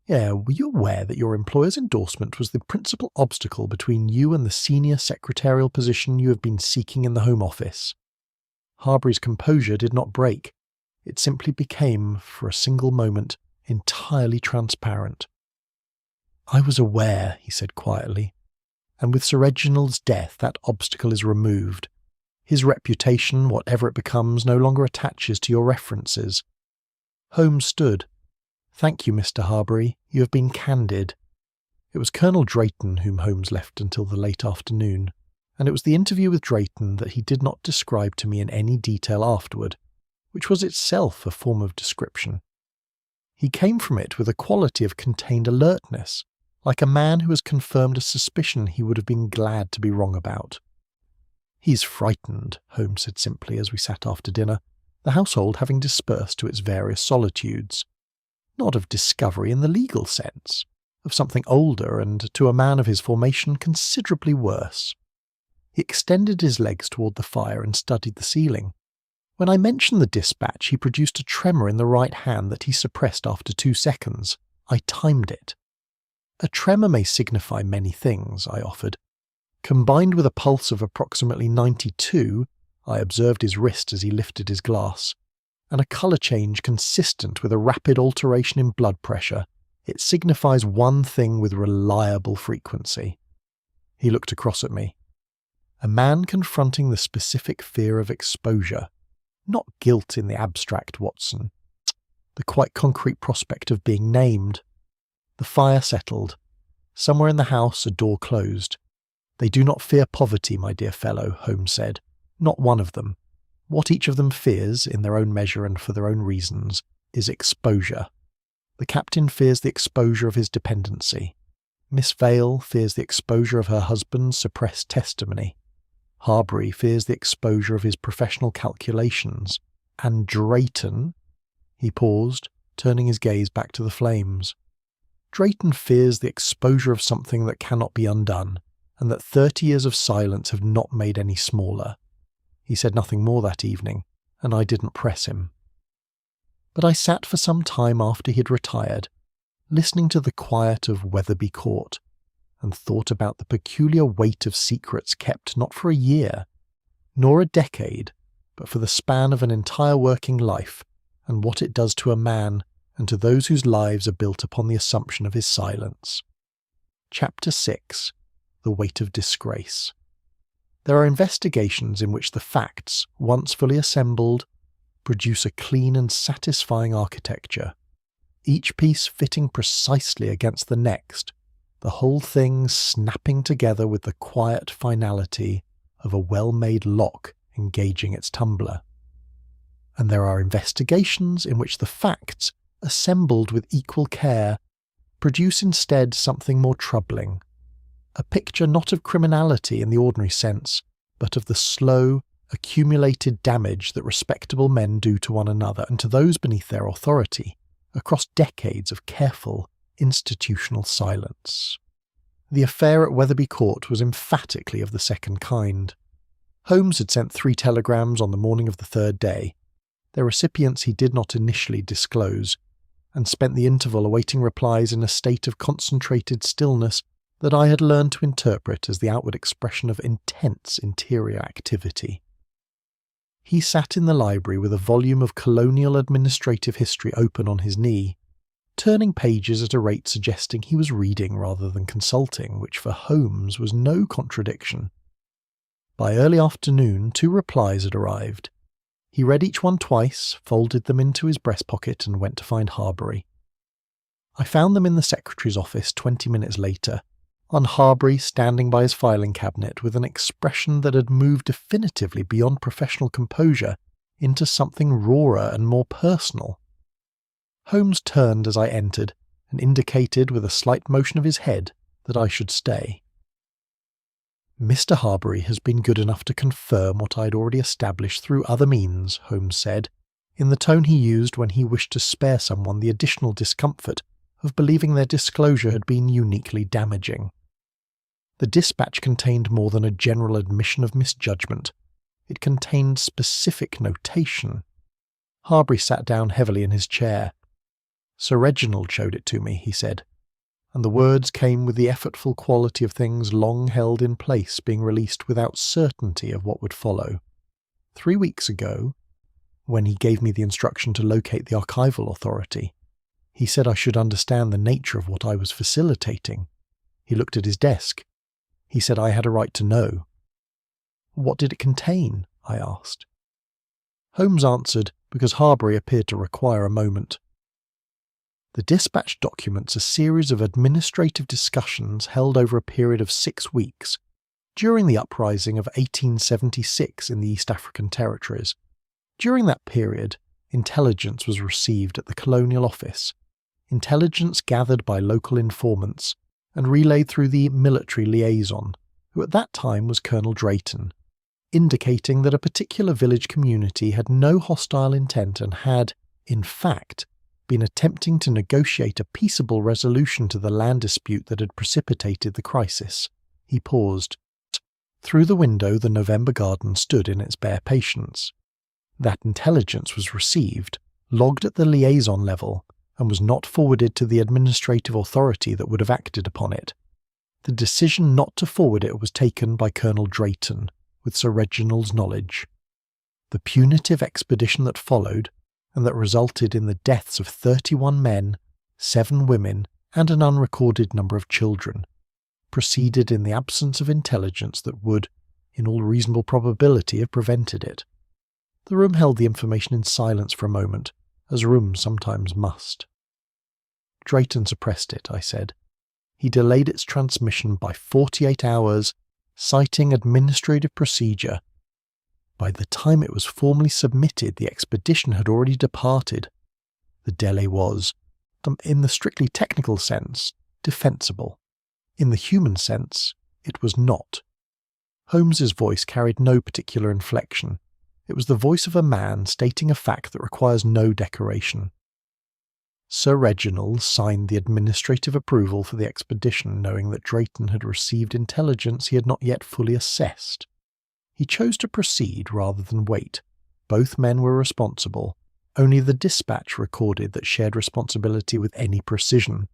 Yeah, were you aware that your employer's endorsement was the principal obstacle between you and the senior secretarial position you have been seeking in the Home Office? Harbury's composure did not break. It simply became, for a single moment, entirely transparent. I was aware, he said quietly, and with Sir Reginald's death that obstacle is removed. His reputation, whatever it becomes, no longer attaches to your references. Holmes stood. Thank you, Mr. Harbury. You have been candid. It was Colonel Drayton whom Holmes left until the late afternoon, and it was the interview with Drayton that he did not describe to me in any detail afterward, which was itself a form of description. He came from it with a quality of contained alertness, like a man who has confirmed a suspicion he would have been glad to be wrong about. He's frightened, Holmes said simply as we sat after dinner, the household having dispersed to its various solitudes. Not of discovery in the legal sense, of something older and, to a man of his formation, considerably worse. He extended his legs toward the fire and studied the ceiling. When I mentioned the dispatch, he produced a tremor in the right hand that he suppressed after 2 seconds. I timed it. A tremor may signify many things, I offered. Combined with a pulse of approximately 92, I observed his wrist as he lifted his glass, and a colour change consistent with a rapid alteration in blood pressure, it signifies one thing with reliable frequency. He looked across at me. A man confronting the specific fear of exposure, not guilt in the abstract, Watson. The quite concrete prospect of being named. The fire settled. Somewhere in the house a door closed. They do not fear poverty, my dear fellow, Holmes said. Not one of them. What each of them fears, in their own measure and for their own reasons, is exposure. The captain fears the exposure of his dependency. Miss Vale fears the exposure of her husband's suppressed testimony. Harbury fears the exposure of his professional calculations. And Drayton... He paused, turning his gaze back to the flames. Drayton fears the exposure of something that cannot be undone, and that 30 years of silence have not made any smaller. He said nothing more that evening, and I didn't press him. But I sat for some time after he had retired, listening to the quiet of Wetherby Court, and thought about the peculiar weight of secrets kept not for a year, nor a decade, but for the span of an entire working life, and what it does to a man and to those whose lives are built upon the assumption of his silence. Chapter 6. The Weight of Disgrace. There are investigations in which the facts, once fully assembled, produce a clean and satisfying architecture, each piece fitting precisely against the next, the whole thing snapping together with the quiet finality of a well-made lock engaging its tumbler. And there are investigations in which the facts assembled with equal care, produce instead something more troubling. A picture not of criminality in the ordinary sense, but of the slow, accumulated damage that respectable men do to one another and to those beneath their authority, across decades of careful, institutional silence. The affair at Wetherby Court was emphatically of the second kind. Holmes had sent 3 telegrams on the morning of the 3rd day. Their recipients he did not initially disclose, and spent the interval awaiting replies in a state of concentrated stillness that I had learned to interpret as the outward expression of intense interior activity. He sat in the library with a volume of colonial administrative history open on his knee, turning pages at a rate suggesting he was reading rather than consulting, which for Holmes was no contradiction. By early afternoon 2 replies had arrived. He read each one twice, folded them into his breast pocket, and went to find Harbury. I found them in the secretary's office 20 minutes later, on Harbury standing by his filing cabinet with an expression that had moved definitively beyond professional composure into something rawer and more personal. Holmes turned as I entered and indicated with a slight motion of his head that I should stay. "Mr. Harbury has been good enough to confirm what I had already established through other means," Holmes said, in the tone he used when he wished to spare someone the additional discomfort of believing their disclosure had been uniquely damaging. The dispatch contained more than a general admission of misjudgment. It contained specific notation. Harbury sat down heavily in his chair. "Sir Reginald showed it to me," he said, and the words came with the effortful quality of things long held in place being released without certainty of what would follow. 3 weeks ago, when he gave me the instruction to locate the archival authority, he said I should understand the nature of what I was facilitating. He looked at his desk. He said I had a right to know. "What did it contain?" I asked. Holmes answered because Harbury appeared to require a moment. The dispatch documents a series of administrative discussions held over a period of 6 weeks, during the uprising of 1876 in the East African territories. During that period, intelligence was received at the Colonial Office, intelligence gathered by local informants and relayed through the military liaison, who at that time was Colonel Drayton, indicating that a particular village community had no hostile intent and had, in fact, been attempting to negotiate a peaceable resolution to the land dispute that had precipitated the crisis. He paused. Through the window the November garden stood in its bare patience. That intelligence was received, logged at the liaison level, and was not forwarded to the administrative authority that would have acted upon it. The decision not to forward it was taken by Colonel Drayton, with Sir Reginald's knowledge. The punitive expedition that followed, and that resulted in the deaths of 31 men, 7 women, and an unrecorded number of children, proceeded in the absence of intelligence that would, in all reasonable probability, have prevented it. The room held the information in silence for a moment, as rooms sometimes must. "Drayton suppressed it," I said. "He delayed its transmission by 48 hours, citing administrative procedure. By the time it was formally submitted, the expedition had already departed. The delay was, in the strictly technical sense, defensible. In the human sense, it was not." Holmes's voice carried no particular inflection. It was the voice of a man stating a fact that requires no decoration. Sir Reginald signed the administrative approval for the expedition, knowing that Drayton had received intelligence he had not yet fully assessed. He chose to proceed rather than wait. Both men were responsible. Only the dispatch recorded that shared responsibility with any precision.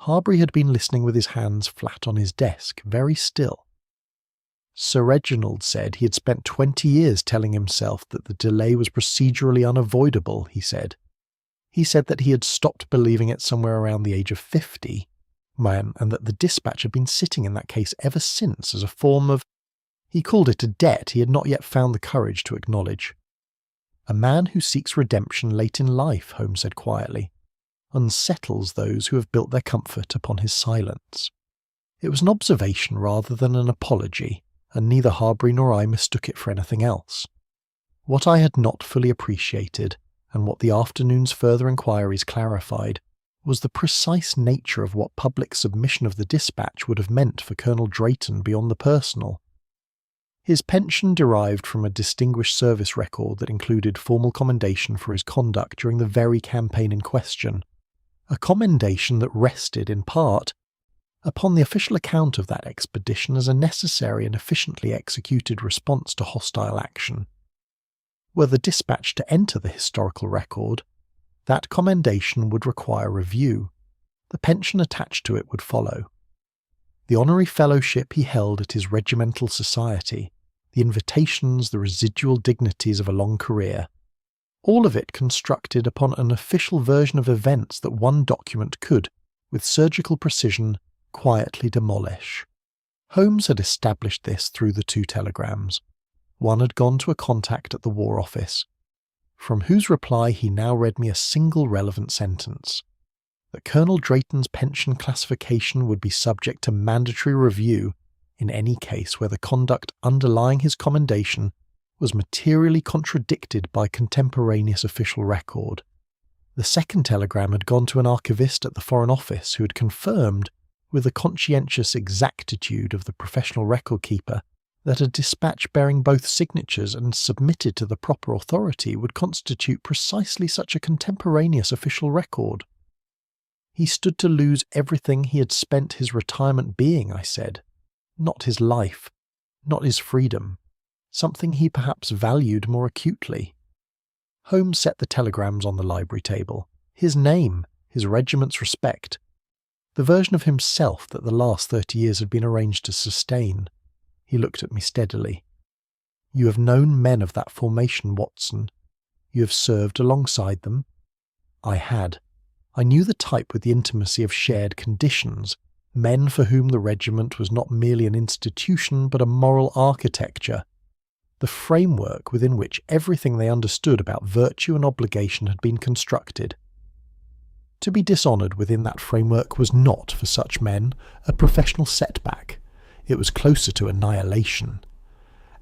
Harbury had been listening with his hands flat on his desk, very still. Sir Reginald said he had spent 20 years telling himself that the delay was procedurally unavoidable, he said. He said that he had stopped believing it somewhere around the age of 50, and that the dispatch had been sitting in that case ever since as a form of, he called it a debt he had not yet found the courage to acknowledge. "A man who seeks redemption late in life," Holmes said quietly, "unsettles those who have built their comfort upon his silence." It was an observation rather than an apology, and neither Harbury nor I mistook it for anything else. What I had not fully appreciated and what the afternoon's further inquiries clarified was the precise nature of what public submission of the dispatch would have meant for Colonel Drayton beyond the personal. His pension derived from a distinguished service record that included formal commendation for his conduct during the very campaign in question, a commendation that rested, in part, upon the official account of that expedition as a necessary and efficiently executed response to hostile action. Were the dispatch to enter the historical record, that commendation would require review. The pension attached to it would follow. The honorary fellowship he held at his regimental society, the invitations, the residual dignities of a long career, all of it constructed upon an official version of events that one document could, with surgical precision, quietly demolish. Holmes had established this through the 2 telegrams. One had gone to a contact at the War Office, from whose reply he now read me a single relevant sentence: that Colonel Drayton's pension classification would be subject to mandatory review in any case where the conduct underlying his commendation was materially contradicted by contemporaneous official record. The second telegram had gone to an archivist at the Foreign Office who had confirmed, with the conscientious exactitude of the professional record-keeper, that a dispatch bearing both signatures and submitted to the proper authority would constitute precisely such a contemporaneous official record. He stood to lose everything he had spent his retirement being, I said. Not his life, not his freedom, something he perhaps valued more acutely. Holmes set the telegrams on the library table. His name, his regiment's respect, the version of himself that the last 30 years had been arranged to sustain. He looked at me steadily. "You have known men of that formation, Watson. You have served alongside them." I had. I knew the type with the intimacy of shared conditions, men for whom the regiment was not merely an institution but a moral architecture, the framework within which everything they understood about virtue and obligation had been constructed. To be dishonoured within that framework was not, for such men, a professional setback. It was closer to annihilation.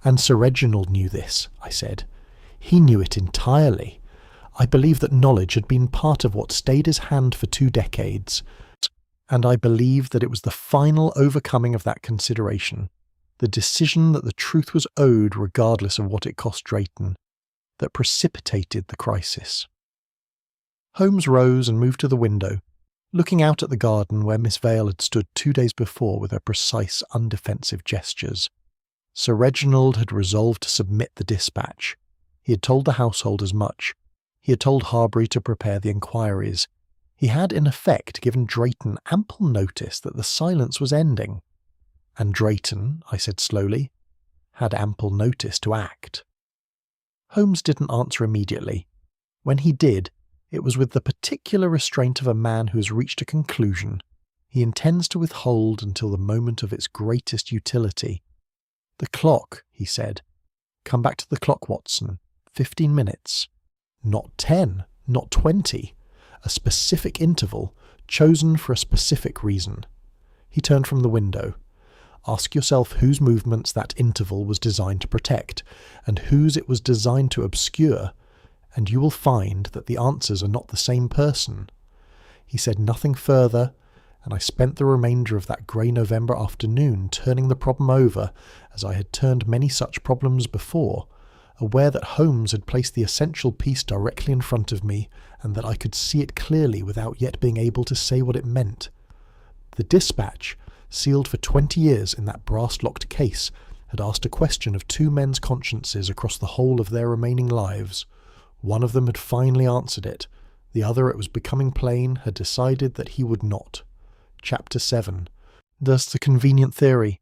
And Sir Reginald knew this, I said. He knew it entirely. I believe that knowledge had been part of what stayed his hand for 2 decades, and I believe that it was the final overcoming of that consideration, the decision that the truth was owed regardless of what it cost Drayton, that precipitated the crisis. Holmes rose and moved to the window, looking out at the garden where Miss Vale had stood 2 days before with her precise, undefensive gestures. Sir Reginald had resolved to submit the dispatch. He had told the household as much. He had told Harbury to prepare the inquiries. He had, in effect, given Drayton ample notice that the silence was ending. And Drayton, I said slowly, had ample notice to act. Holmes didn't answer immediately. When he did, it was with the particular restraint of a man who has reached a conclusion. He intends to withhold until the moment of its greatest utility. "The clock," he said. "Come back to the clock, Watson. 15 minutes. Not 10, not 20. A specific interval, chosen for a specific reason." He turned from the window. "Ask yourself whose movements that interval was designed to protect, and whose it was designed to obscure, and you will find that the answers are not the same person." He said nothing further, and I spent the remainder of that grey November afternoon turning the problem over as I had turned many such problems before, aware that Holmes had placed the essential piece directly in front of me and that I could see it clearly without yet being able to say what it meant. The dispatch, sealed for 20 years in that brass-locked case, had asked a question of 2 men's consciences across the whole of their remaining lives. One of them had finally answered it. The other, it was becoming plain, had decided that he would not. Chapter 7. Thus the convenient theory.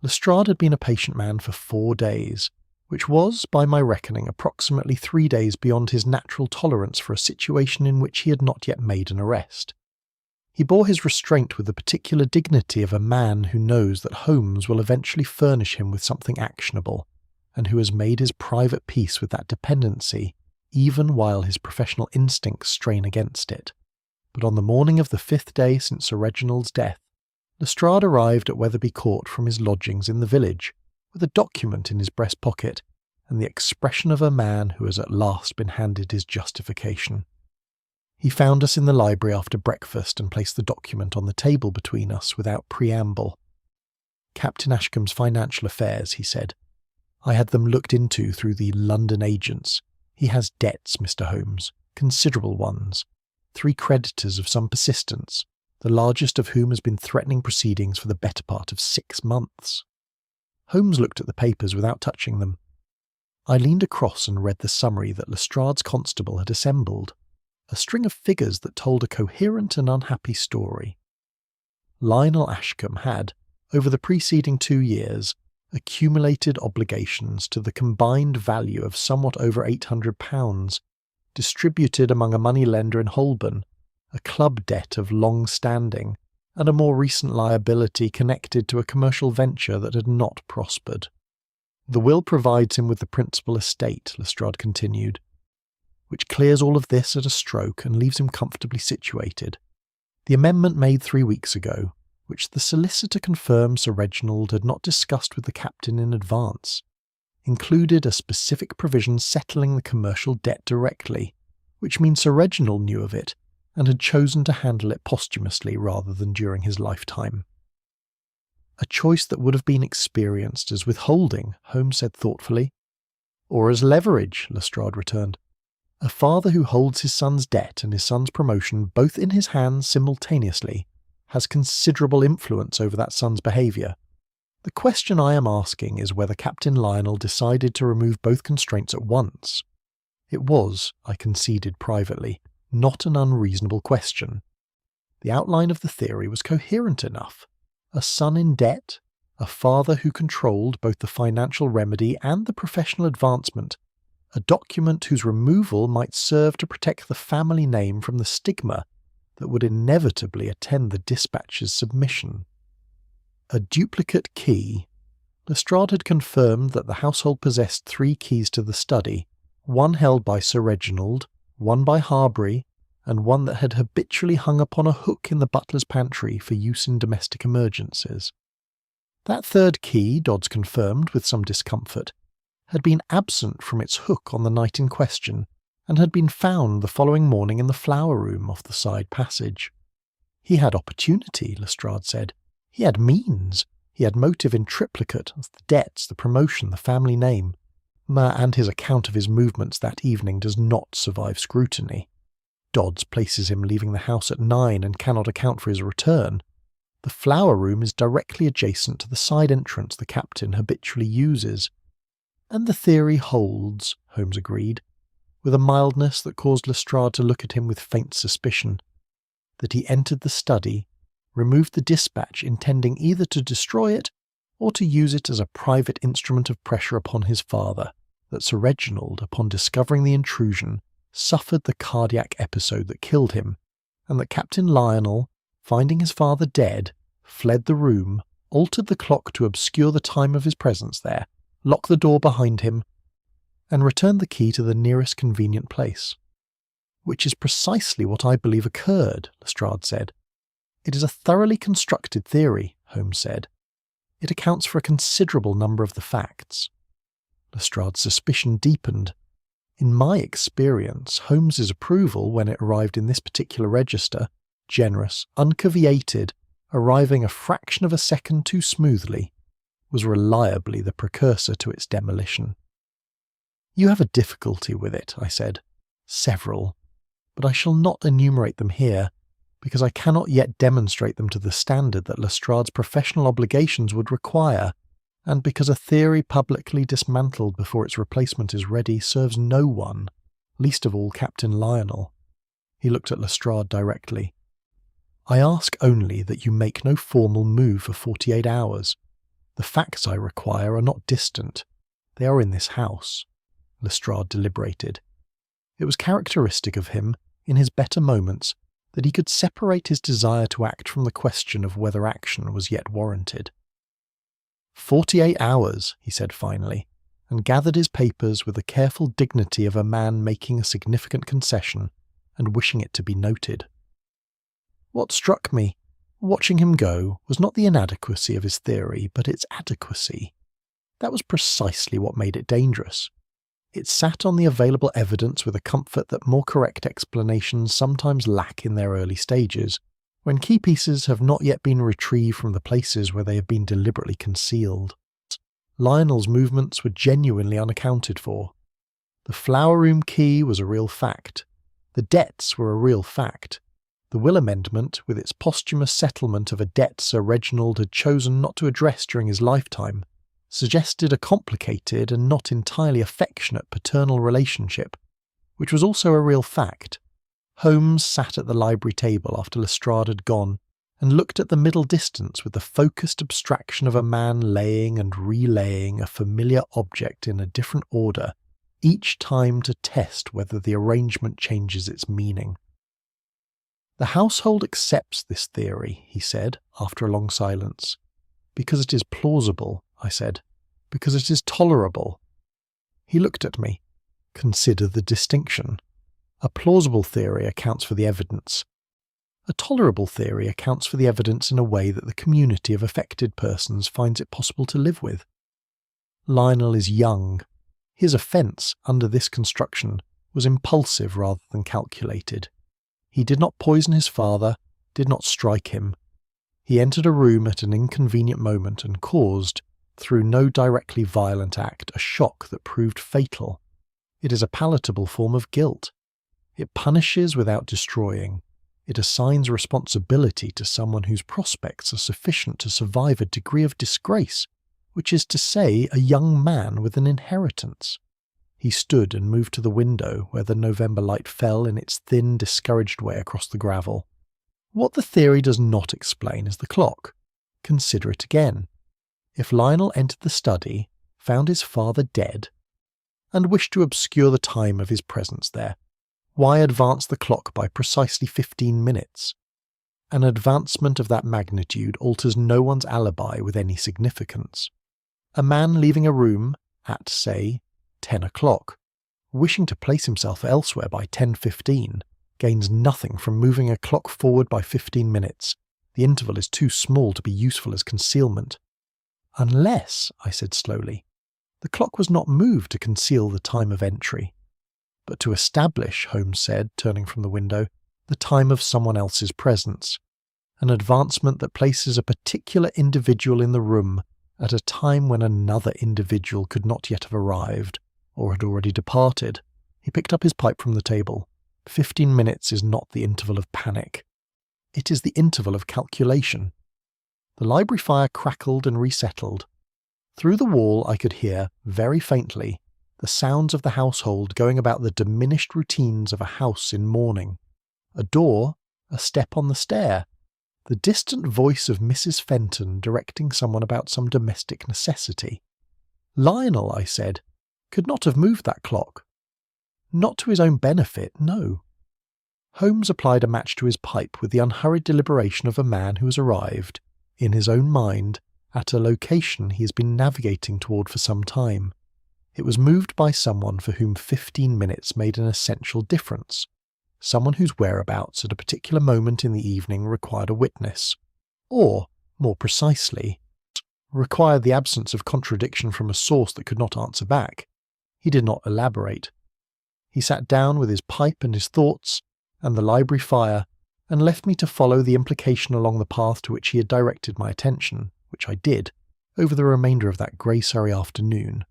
Lestrade had been a patient man for 4 days, which was, by my reckoning, approximately 3 days beyond his natural tolerance for a situation in which he had not yet made an arrest. He bore his restraint with the particular dignity of a man who knows that Holmes will eventually furnish him with something actionable, and who has made his private peace with that dependency, even while his professional instincts strain against it. But on the morning of the 5th day since Sir Reginald's death, Lestrade arrived at Wetherby Court from his lodgings in the village, with a document in his breast pocket, and the expression of a man who has at last been handed his justification. He found us in the library after breakfast and placed the document on the table between us without preamble. "Captain Ashcombe's financial affairs," he said. "I had them looked into through the London agents. He has debts, Mr. Holmes, considerable ones. 3 creditors of some persistence, the largest of whom has been threatening proceedings for the better part of 6 months." Holmes looked at the papers without touching them. I leaned across and read the summary that Lestrade's constable had assembled, a string of figures that told a coherent and unhappy story. Lionel Ashcombe had, over the preceding 2 years, accumulated obligations to the combined value of somewhat over £800, distributed among a moneylender in Holborn, a club debt of long standing, and a more recent liability connected to a commercial venture that had not prospered. "The will provides him with the principal estate," Lestrade continued, "which clears all of this at a stroke and leaves him comfortably situated. The amendment made 3 weeks ago, which the solicitor confirmed Sir Reginald had not discussed with the captain in advance, included a specific provision settling the commercial debt directly, which means Sir Reginald knew of it and had chosen to handle it posthumously rather than during his lifetime. A choice that would have been experienced as withholding," Holmes said thoughtfully. "Or as leverage," Lestrade returned. "A father who holds his son's debt and his son's promotion both in his hands simultaneously has considerable influence over that son's behaviour. The question I am asking is whether Captain Lionel decided to remove both constraints at once. It was, I conceded privately, not an unreasonable question. The outline of the theory was coherent enough. A son in debt, a father who controlled both the financial remedy and the professional advancement, a document whose removal might serve to protect the family name from the stigma that would inevitably attend the dispatch's submission. A duplicate key. Lestrade had confirmed that the household possessed 3 keys to the study, one held by Sir Reginald, one by Harbury, and one that had habitually hung upon a hook in the butler's pantry for use in domestic emergencies. That 3rd key, Dodds confirmed with some discomfort, had been absent from its hook on the night in question, and had been found the following morning in the flower room off the side passage. He had opportunity, Lestrade said. He had means. He had motive in triplicate, the debts, the promotion, the family name. And his account of his movements that evening does not survive scrutiny. Dodds places him leaving the house at 9 and cannot account for his return. The flower room is directly adjacent to the side entrance the captain habitually uses. And the theory holds, Holmes agreed, with a mildness that caused Lestrade to look at him with faint suspicion, that he entered the study, removed the dispatch intending either to destroy it or to use it as a private instrument of pressure upon his father, that Sir Reginald, upon discovering the intrusion, suffered the cardiac episode that killed him, and that Captain Lionel, finding his father dead, fled the room, altered the clock to obscure the time of his presence there, locked the door behind him, and returned the key to the nearest convenient place. Which is precisely what I believe occurred, Lestrade said. It is a thoroughly constructed theory, Holmes said. It accounts for a considerable number of the facts. Lestrade's suspicion deepened. In my experience, Holmes's approval, when it arrived in this particular register, generous, uncaveated, arriving a fraction of a second too smoothly, was reliably the precursor to its demolition. You have a difficulty with it, I said. Several. But I shall not enumerate them here, because I cannot yet demonstrate them to the standard that Lestrade's professional obligations would require, and because a theory publicly dismantled before its replacement is ready serves no one, least of all Captain Lionel. He looked at Lestrade directly. I ask only that you make no formal move for 48 hours. The facts I require are not distant. They are in this house. Lestrade deliberated. It was characteristic of him, in his better moments, that he could separate his desire to act from the question of whether action was yet warranted. 48 hours, he said finally, and gathered his papers with the careful dignity of a man making a significant concession and wishing it to be noted. What struck me, watching him go, was not the inadequacy of his theory, but its adequacy. That was precisely what made it dangerous. It sat on the available evidence with a comfort that more correct explanations sometimes lack in their early stages, when key pieces have not yet been retrieved from the places where they have been deliberately concealed. Lionel's movements were genuinely unaccounted for. The flower room key was a real fact. The debts were a real fact. The will amendment, with its posthumous settlement of a debt Sir Reginald had chosen not to address during his lifetime, suggested a complicated and not entirely affectionate paternal relationship, which was also a real fact. Holmes sat at the library table after Lestrade had gone, and looked at the middle distance with the focused abstraction of a man laying and relaying a familiar object in a different order, each time to test whether the arrangement changes its meaning. "The household accepts this theory," he said, after a long silence. "Because it is plausible," I said. "Because it is tolerable." He looked at me. "Consider the distinction. A plausible theory accounts for the evidence. A tolerable theory accounts for the evidence in a way that the community of affected persons finds it possible to live with. Lionel is young. His offence, under this construction, was impulsive rather than calculated. He did not poison his father, did not strike him. He entered a room at an inconvenient moment and caused, through no directly violent act, a shock that proved fatal. It is a palatable form of guilt. It punishes without destroying. It assigns responsibility to someone whose prospects are sufficient to survive a degree of disgrace, which is to say, a young man with an inheritance." He stood and moved to the window where the November light fell in its thin, discouraged way across the gravel. "What the theory does not explain is the clock. Consider it again. If Lionel entered the study, found his father dead, and wished to obscure the time of his presence there, why advance the clock by precisely 15 minutes? An advancement of that magnitude alters no one's alibi with any significance. A man leaving a room at, say, 10 o'clock, wishing to place himself elsewhere by 10:15, gains nothing from moving a clock forward by 15 minutes. The interval is too small to be useful as concealment. Unless, I said slowly, the clock was not moved to conceal the time of entry, but to establish, Holmes said, turning from the window, the time of someone else's presence, an advancement that places a particular individual in the room at a time when another individual could not yet have arrived, or had already departed. He picked up his pipe from the table. 15 minutes is not the interval of panic. It is the interval of calculation. The library fire crackled and resettled. Through the wall I could hear, very faintly, the sounds of the household going about the diminished routines of a house in mourning. A door, a step on the stair, the distant voice of Mrs. Fenton directing someone about some domestic necessity. Lionel, I said, could not have moved that clock. Not to his own benefit, no. Holmes applied a match to his pipe with the unhurried deliberation of a man who has arrived, in his own mind, at a location he has been navigating toward for some time. It was moved by someone for whom 15 minutes made an essential difference, someone whose whereabouts at a particular moment in the evening required a witness, or, more precisely, required the absence of contradiction from a source that could not answer back. He did not elaborate. He sat down with his pipe and his thoughts, and the library fire, and left me to follow the implication along the path to which he had directed my attention, which I did, over the remainder of that grey Surrey afternoon,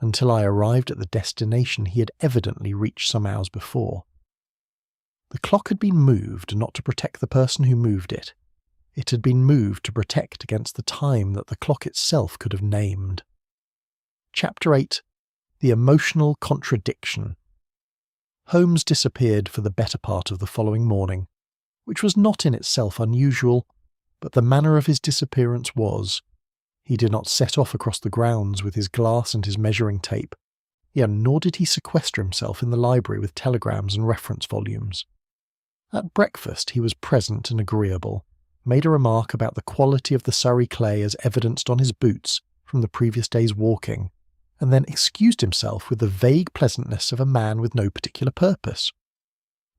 until I arrived at the destination he had evidently reached some hours before. The clock had been moved not to protect the person who moved it. It had been moved to protect against the time that the clock itself could have named. Chapter 8. The Emotional Contradiction. Holmes disappeared for the better part of the following morning, which was not in itself unusual, but the manner of his disappearance was. He did not set off across the grounds with his glass and his measuring tape, nor did he sequester himself in the library with telegrams and reference volumes. At breakfast he was present and agreeable, made a remark about the quality of the Surrey clay as evidenced on his boots from the previous day's walking, and then excused himself with the vague pleasantness of a man with no particular purpose.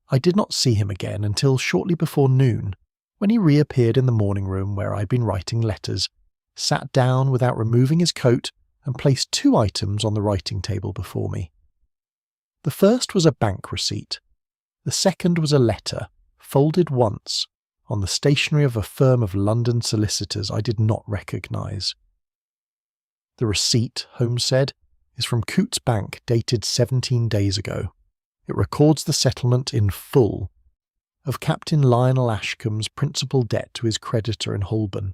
I did not see him again until shortly before noon, when he reappeared in the morning room where I had been writing letters, sat down without removing his coat, and placed 2 items on the writing table before me. The first was a bank receipt. The second was a letter, folded once, on the stationery of a firm of London solicitors I did not recognise. The receipt, Holmes said, is from Coutts Bank, dated 17 days ago. It records the settlement in full of Captain Lionel Ashcombe's principal debt to his creditor in Holborn.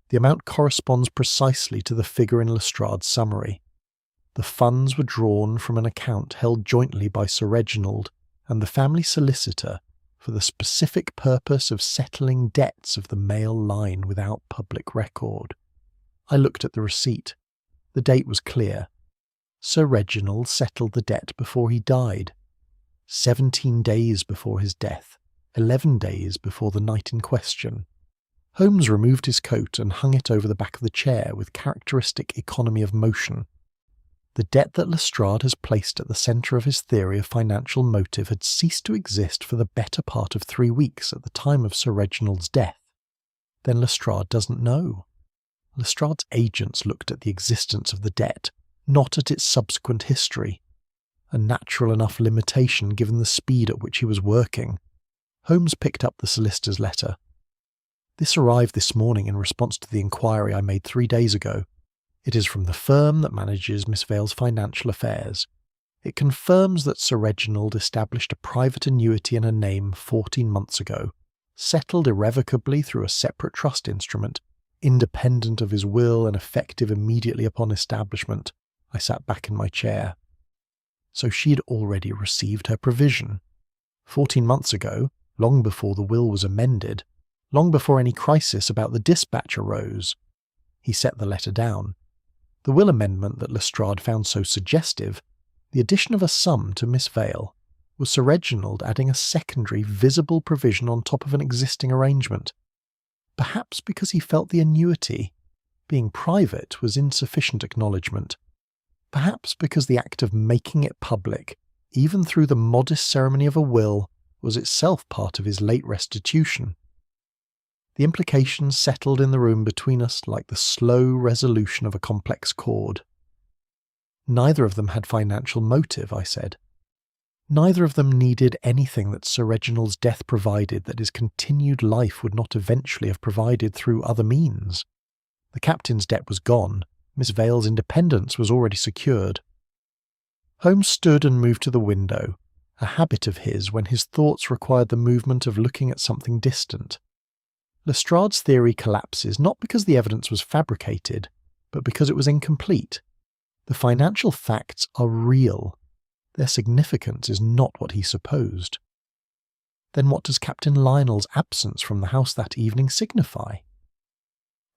The amount corresponds precisely to the figure in Lestrade's summary. The funds were drawn from an account held jointly by Sir Reginald and the family solicitor for the specific purpose of settling debts of the male line without public record. I looked at the receipt. The date was clear. Sir Reginald settled the debt before he died. 17 days before his death, 11 days before the night in question. Holmes removed his coat and hung it over the back of the chair with characteristic economy of motion. The debt that Lestrade has placed at the centre of his theory of financial motive had ceased to exist for the better part of 3 weeks at the time of Sir Reginald's death. Then Lestrade doesn't know. Lestrade's agents looked at the existence of the debt, not at its subsequent history. A natural enough limitation given the speed at which he was working. Holmes picked up the solicitor's letter. This arrived this morning in response to the inquiry I made 3 days ago. It is from the firm that manages Miss Vale's financial affairs. It confirms that Sir Reginald established a private annuity in her name 14 months ago, settled irrevocably through a separate trust instrument, independent of his will and effective immediately upon establishment. I sat back in my chair. So she had already received her provision. 14 months ago, long before the will was amended, long before any crisis about the dispatch arose. He set the letter down. The will amendment that Lestrade found so suggestive, the addition of a sum to Miss Vale, was Sir Reginald adding a secondary visible provision on top of an existing arrangement. Perhaps because he felt the annuity, being private, was insufficient acknowledgement. Perhaps because the act of making it public, even through the modest ceremony of a will, was itself part of his late restitution. The implications settled in the room between us like the slow resolution of a complex chord. Neither of them had financial motive, I said. Neither of them needed anything that Sir Reginald's death provided that his continued life would not eventually have provided through other means. The captain's debt was gone. Miss Vale's independence was already secured. Holmes stood and moved to the window, a habit of his when his thoughts required the movement of looking at something distant. Lestrade's theory collapses not because the evidence was fabricated, but because it was incomplete. The financial facts are real. Their significance is not what he supposed. Then what does Captain Lionel's absence from the house that evening signify?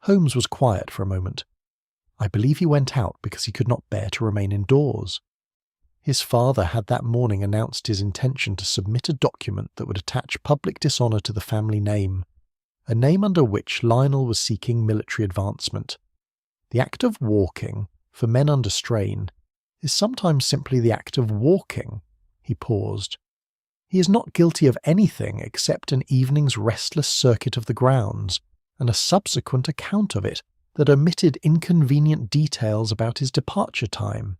Holmes was quiet for a moment. I believe he went out because he could not bear to remain indoors. His father had that morning announced his intention to submit a document that would attach public dishonour to the family name, a name under which Lionel was seeking military advancement. The act of walking, for men under strain, is sometimes simply the act of walking. He paused. He is not guilty of anything except an evening's restless circuit of the grounds, and a subsequent account of it that omitted inconvenient details about his departure time.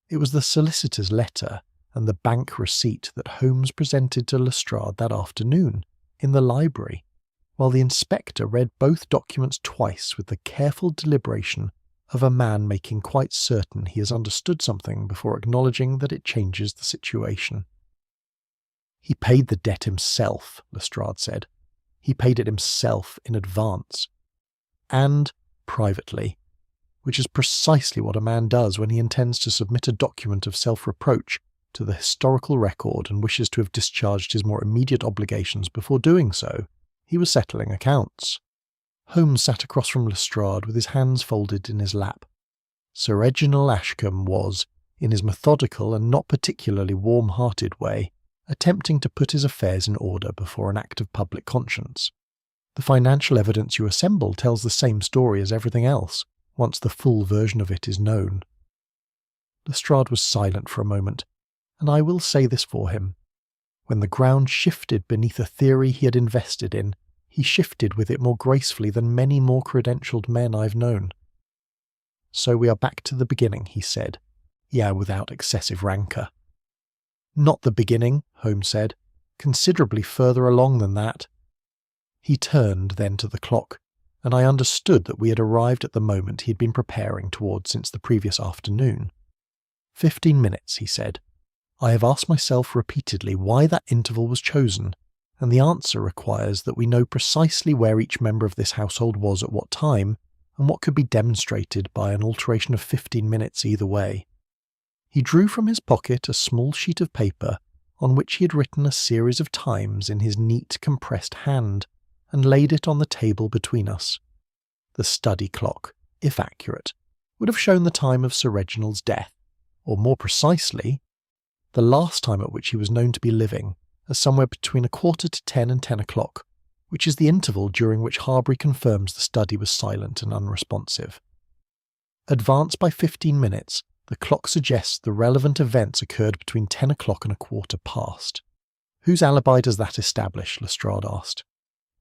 It was the solicitor's letter and the bank receipt that Holmes presented to Lestrade that afternoon, in the library, while the inspector read both documents twice with the careful deliberation of a man making quite certain he has understood something before acknowledging that it changes the situation. He paid the debt himself, Lestrade said. He paid it himself in advance. And privately, which is precisely what a man does when he intends to submit a document of self-reproach to the historical record and wishes to have discharged his more immediate obligations before doing so. He was settling accounts. Holmes sat across from Lestrade with his hands folded in his lap. Sir Reginald Ashcombe was, in his methodical and not particularly warm-hearted way, attempting to put his affairs in order before an act of public conscience. The financial evidence you assemble tells the same story as everything else, once the full version of it is known. Lestrade was silent for a moment, and I will say this for him. When the ground shifted beneath a theory he had invested in, he shifted with it more gracefully than many more credentialed men I've known. So we are back to the beginning, he said. Yeah, without excessive rancour. Not the beginning, Holmes said. Considerably further along than that. He turned then to the clock, and I understood that we had arrived at the moment he had been preparing toward since the previous afternoon. 15 minutes, he said. I have asked myself repeatedly why that interval was chosen, and the answer requires that we know precisely where each member of this household was at what time, and what could be demonstrated by an alteration of 15 minutes either way. He drew from his pocket a small sheet of paper on which he had written a series of times in his neat, compressed hand, and laid it on the table between us. The study clock, if accurate, would have shown the time of Sir Reginald's death, or more precisely, the last time at which he was known to be living, as somewhere between 9:45 and 10 o'clock, which is the interval during which Harbury confirms the study was silent and unresponsive. Advanced by 15 minutes, the clock suggests the relevant events occurred between 10 o'clock and 9:15. Whose alibi does that establish? Lestrade asked.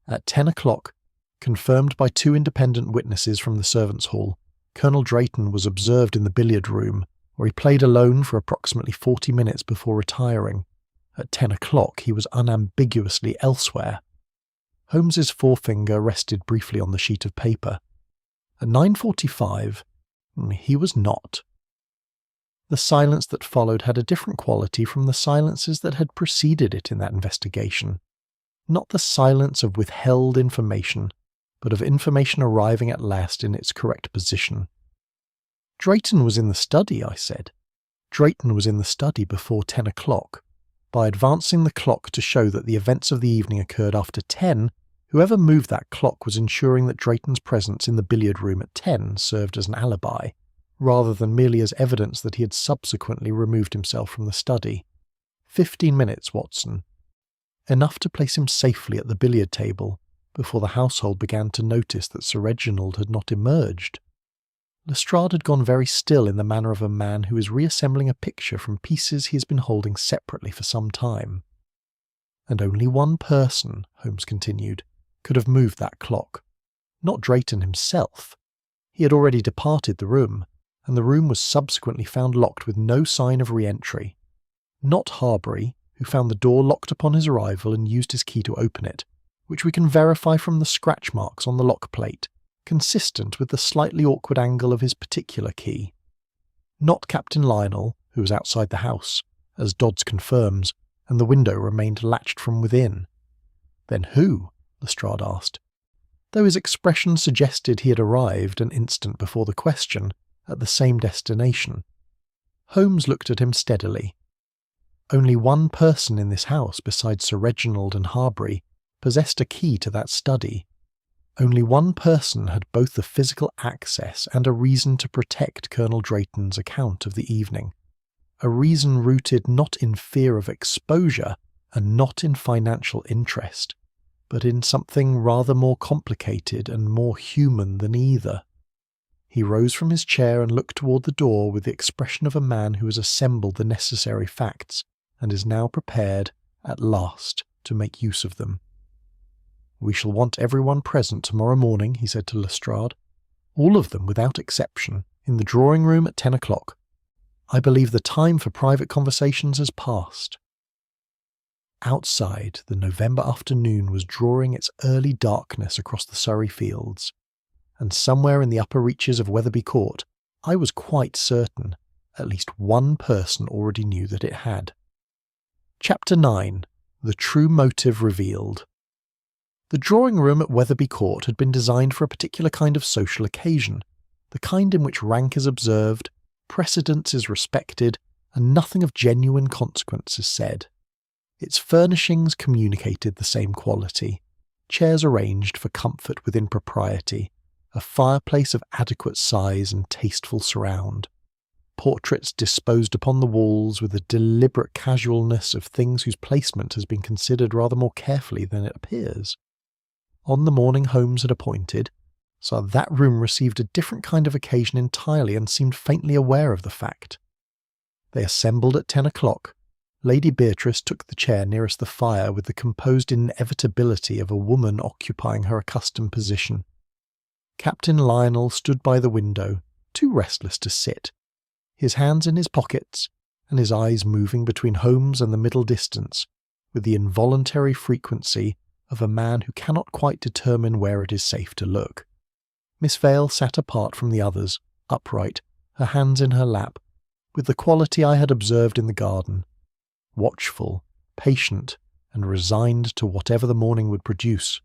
At 10 o'clock, confirmed by 2 independent witnesses from the servants' hall, Colonel Drayton was observed in the billiard room, where he played alone for approximately 40 minutes before retiring. At 10 o'clock, he was unambiguously elsewhere. Holmes's forefinger rested briefly on the sheet of paper. At 9:45, he was not. The silence that followed had a different quality from the silences that had preceded it in that investigation. Not the silence of withheld information, but of information arriving at last in its correct position. Drayton was in the study, I said. Drayton was in the study before 10 o'clock. By advancing the clock to show that the events of the evening occurred after 10, whoever moved that clock was ensuring that Drayton's presence in the billiard room at 10 served as an alibi, rather than merely as evidence that he had subsequently removed himself from the study. 15 minutes, Watson. Enough to place him safely at the billiard table before the household began to notice that Sir Reginald had not emerged. Lestrade had gone very still in the manner of a man who is reassembling a picture from pieces he has been holding separately for some time. And only one person, Holmes continued, could have moved that clock. Not Drayton himself. He had already departed the room, and the room was subsequently found locked with no sign of re-entry. Not Harbury, who found the door locked upon his arrival and used his key to open it, which we can verify from the scratch marks on the lock plate, consistent with the slightly awkward angle of his particular key. Not Captain Lionel, who was outside the house, as Dodds confirms, and the window remained latched from within. Then who? Lestrade asked. Though his expression suggested he had arrived an instant before the question, at the same destination. Holmes looked at him steadily. Only one person in this house besides Sir Reginald and Harbury possessed a key to that study. Only one person had both the physical access and a reason to protect Colonel Drayton's account of the evening. A reason rooted not in fear of exposure and not in financial interest, but in something rather more complicated and more human than either. He rose from his chair and looked toward the door with the expression of a man who has assembled the necessary facts and is now prepared, at last, to make use of them. "We shall want everyone present tomorrow morning," he said to Lestrade. "All of them, without exception, in the drawing-room at 10 o'clock. I believe the time for private conversations has passed." Outside, the November afternoon was drawing its early darkness across the Surrey fields, and somewhere in the upper reaches of Wetherby Court, I was quite certain, at least one person already knew that it had. Chapter 9. The True Motive Revealed. The drawing-room at Wetherby Court had been designed for a particular kind of social occasion, the kind in which rank is observed, precedence is respected, and nothing of genuine consequence is said. Its furnishings communicated the same quality. Chairs arranged for comfort within propriety, a fireplace of adequate size and tasteful surround, portraits disposed upon the walls with a deliberate casualness of things whose placement has been considered rather more carefully than it appears. On the morning Holmes had appointed, so that room received a different kind of occasion entirely and seemed faintly aware of the fact. They assembled at 10 o'clock. Lady Beatrice took the chair nearest the fire with the composed inevitability of a woman occupying her accustomed position. Captain Lionel stood by the window, too restless to sit. his hands in his pockets and his eyes moving between Holmes and the middle distance with the involuntary frequency of a man who cannot quite determine where it is safe to look. Miss Vale sat apart from the others, upright, her hands in her lap, with the quality I had observed in the garden, watchful, patient, and resigned to whatever the morning would produce.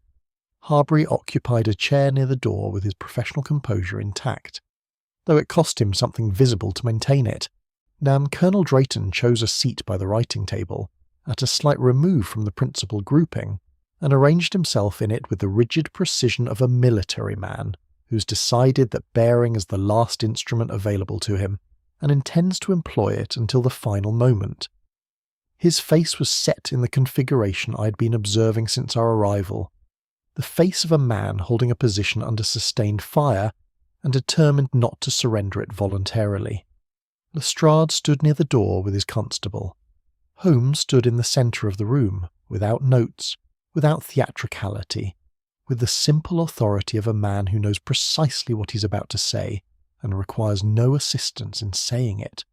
Harbury occupied a chair near the door with his professional composure intact, though it cost him something visible to maintain it. Colonel Drayton chose a seat by the writing table, at a slight remove from the principal grouping, and arranged himself in it with the rigid precision of a military man who's decided that bearing is the last instrument available to him and intends to employ it until the final moment. His face was set in the configuration I had been observing since our arrival, the face of a man holding a position under sustained fire and determined not to surrender it voluntarily. Lestrade stood near the door with his constable. Holmes stood in the centre of the room, without notes, without theatricality, with the simple authority of a man who knows precisely what he's about to say and requires no assistance in saying it.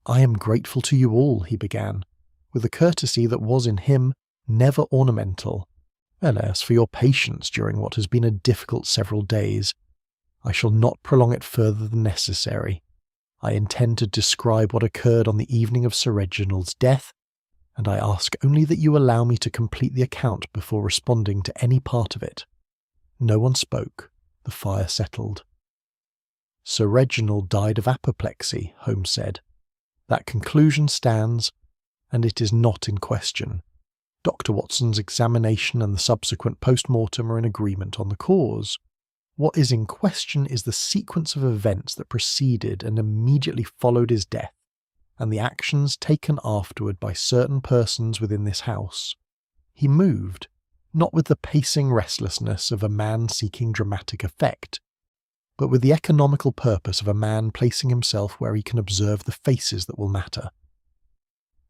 "I am grateful to you all," he began, with a courtesy that was in him never ornamental, "and as for your patience during what has been a difficult several days, I shall not prolong it further than necessary. I intend to describe what occurred on the evening of Sir Reginald's death, and I ask only that you allow me to complete the account before responding to any part of it." No one spoke. The fire settled. "Sir Reginald died of apoplexy," Holmes said. "That conclusion stands, and it is not in question. Dr. Watson's examination and the subsequent post-mortem are in agreement on the cause. What is in question is the sequence of events that preceded and immediately followed his death, and the actions taken afterward by certain persons within this house." He moved, not with the pacing restlessness of a man seeking dramatic effect, but with the economical purpose of a man placing himself where he can observe the faces that will matter.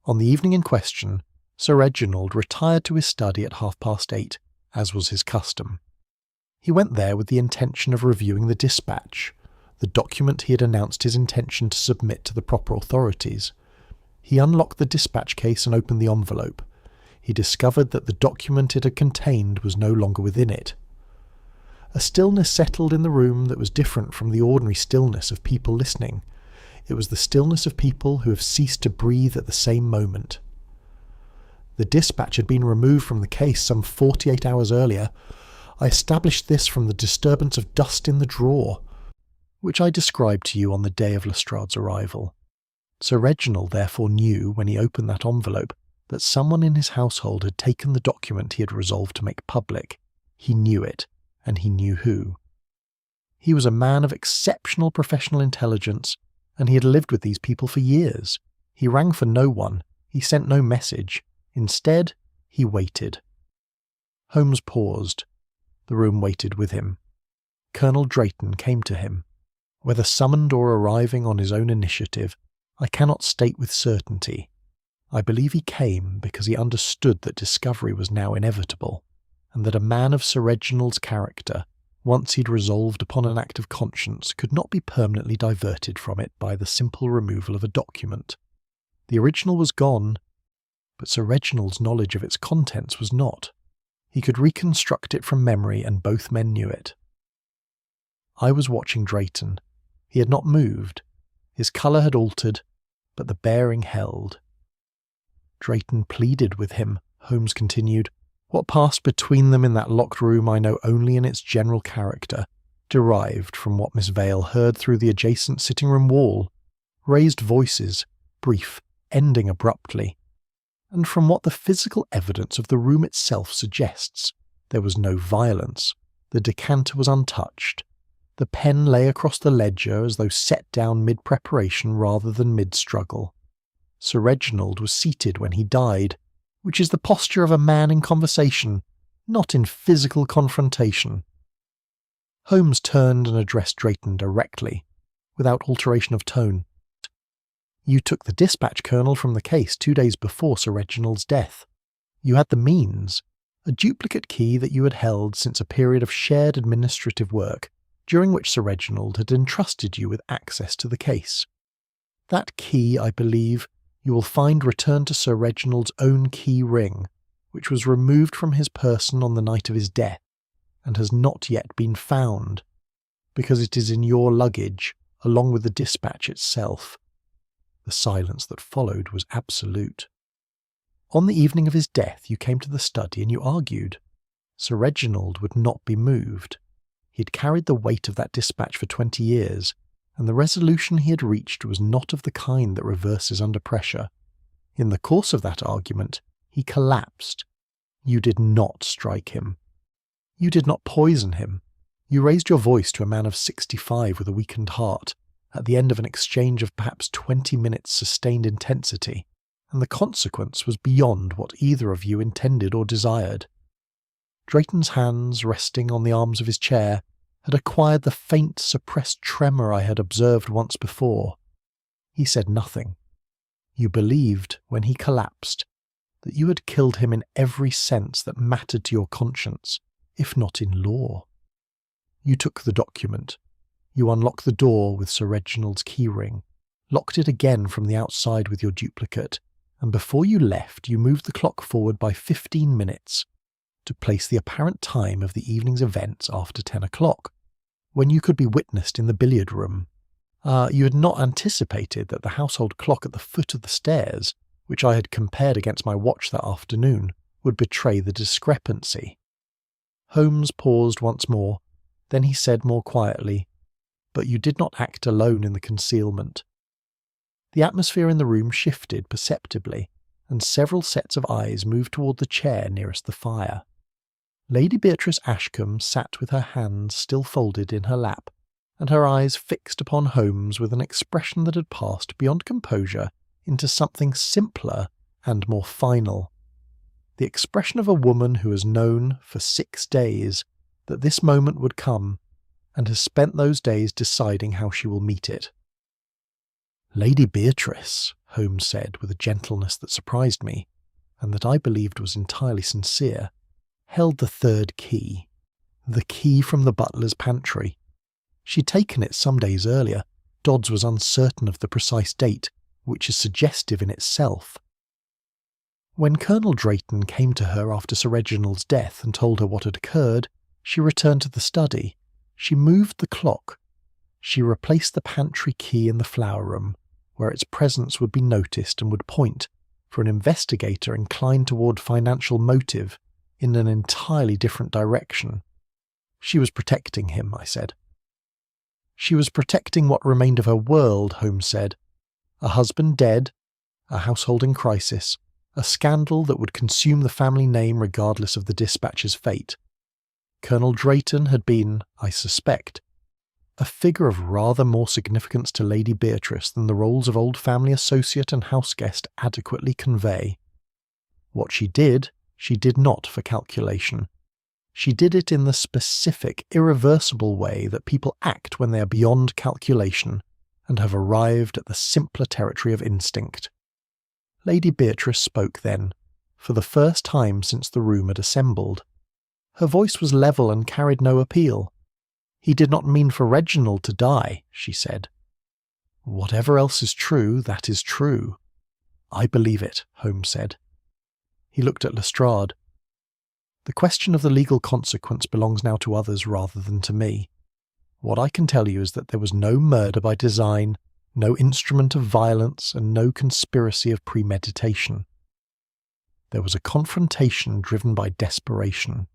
On the evening in question, Sir Reginald retired to his study at 8:30, as was his custom. He went there with the intention of reviewing the dispatch, the document he had announced his intention to submit to the proper authorities. He unlocked the dispatch case and opened the envelope. He discovered that the document it had contained was no longer within it. A stillness settled in the room that was different from the ordinary stillness of people listening. It was the stillness of people who have ceased to breathe at the same moment. The dispatch had been removed from the case some 48 hours earlier. I established this from the disturbance of dust in the drawer, which I described to you on the day of Lestrade's arrival. Sir Reginald therefore knew, when he opened that envelope, that someone in his household had taken the document he had resolved to make public. He knew it, and he knew who. He was a man of exceptional professional intelligence, and he had lived with these people for years. He rang for no one. He sent no message. Instead, he waited. Holmes paused. The room waited with him. Colonel Drayton came to him. Whether summoned or arriving on his own initiative, I cannot state with certainty. I believe he came because he understood that discovery was now inevitable, and that a man of Sir Reginald's character, once he'd resolved upon an act of conscience, could not be permanently diverted from it by the simple removal of a document. The original was gone, but Sir Reginald's knowledge of its contents was not. He could reconstruct it from memory, and both men knew it. I was watching Drayton. He had not moved. His colour had altered, but the bearing held. Drayton pleaded with him, Holmes continued. What passed between them in that locked room I know only in its general character, derived from what Miss Vale heard through the adjacent sitting-room wall, raised voices, brief, ending abruptly, and from what the physical evidence of the room itself suggests. There was no violence. The decanter was untouched. The pen lay across the ledger as though set down mid-preparation rather than mid-struggle. Sir Reginald was seated when he died, which is the posture of a man in conversation, not in physical confrontation. Holmes turned and addressed Drayton directly, without alteration of tone. You took the dispatch, Colonel, from the case 2 days before Sir Reginald's death. You had the means, a duplicate key that you had held since a period of shared administrative work, during which Sir Reginald had entrusted you with access to the case. That key, I believe, you will find returned to Sir Reginald's own key ring, which was removed from his person on the night of his death, and has not yet been found, because it is in your luggage, along with the dispatch itself." The silence that followed was absolute. "On the evening of his death you came to the study and you argued. Sir Reginald would not be moved. He had carried the weight of that dispatch for 20 years, and the resolution he had reached was not of the kind that reverses under pressure. In the course of that argument, he collapsed. You did not strike him. You did not poison him. You raised your voice to a man of 65 with a weakened heart, at the end of an exchange of perhaps 20 minutes' sustained intensity, and the consequence was beyond what either of you intended or desired." Drayton's hands, resting on the arms of his chair, had acquired the faint, suppressed tremor I had observed once before. He said nothing. "You believed, when he collapsed, that you had killed him in every sense that mattered to your conscience, if not in law. You took the document. You unlocked the door with Sir Reginald's keyring, locked it again from the outside with your duplicate, and before you left you moved the clock forward by 15 minutes, to place the apparent time of the evening's events after 10 o'clock, when you could be witnessed in the billiard room. You had not anticipated that the household clock at the foot of the stairs, which I had compared against my watch that afternoon, would betray the discrepancy." Holmes paused once more, then he said more quietly, "But you did not act alone in the concealment." The atmosphere in the room shifted perceptibly, and several sets of eyes moved toward the chair nearest the fire. Lady Beatrice Ashcombe sat with her hands still folded in her lap, and her eyes fixed upon Holmes with an expression that had passed beyond composure into something simpler and more final. The expression of a woman who has known, for 6 days, that this moment would come, and has spent those days deciding how she will meet it. "Lady Beatrice," Holmes said with a gentleness that surprised me, and that I believed was entirely sincere, held the third key, the key from the butler's pantry. She'd taken it some days earlier. Dodds was uncertain of the precise date, which is suggestive in itself. When Colonel Drayton came to her after Sir Reginald's death and told her what had occurred, she returned to the study. She moved the clock. She replaced the pantry key in the flower room, where its presence would be noticed and would point, for an investigator inclined toward financial motive, in an entirely different direction. She was protecting him, I said. She was protecting what remained of her world, Holmes said. A husband dead, a household in crisis, a scandal that would consume the family name regardless of the dispatch's fate. Colonel Drayton had been, I suspect, a figure of rather more significance to Lady Beatrice than the roles of old family associate and houseguest adequately convey. What she did not for calculation. She did it in the specific, irreversible way that people act when they are beyond calculation and have arrived at the simpler territory of instinct. Lady Beatrice spoke then, for the first time since the room had assembled. Her voice was level and carried no appeal. "He did not mean for Reginald to die," she said. "Whatever else is true, that is true." "I believe it," Holmes said. He looked at Lestrade. "The question of the legal consequence belongs now to others rather than to me. What I can tell you is that there was no murder by design, no instrument of violence, and no conspiracy of premeditation. There was a confrontation driven by desperation,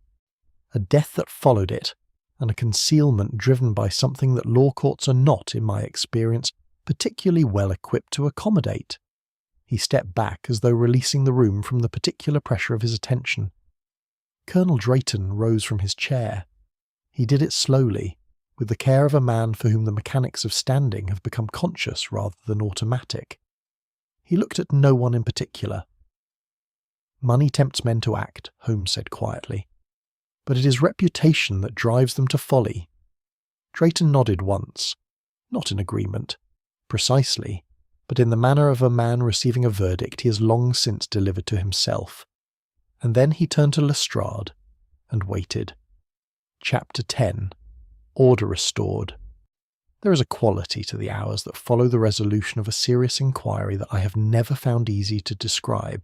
a death that followed it, and a concealment driven by something that law courts are not, in my experience, particularly well equipped to accommodate." He stepped back as though releasing the room from the particular pressure of his attention. Colonel Drayton rose from his chair. He did it slowly, with the care of a man for whom the mechanics of standing have become conscious rather than automatic. He looked at no one in particular. "Money tempts men to act," Holmes said quietly, "but it is reputation that drives them to folly." Drayton nodded once, not in agreement, precisely, but in the manner of a man receiving a verdict he has long since delivered to himself. And then he turned to Lestrade and waited. Chapter 10. Order Restored. There is a quality to the hours that follow the resolution of a serious inquiry that I have never found easy to describe,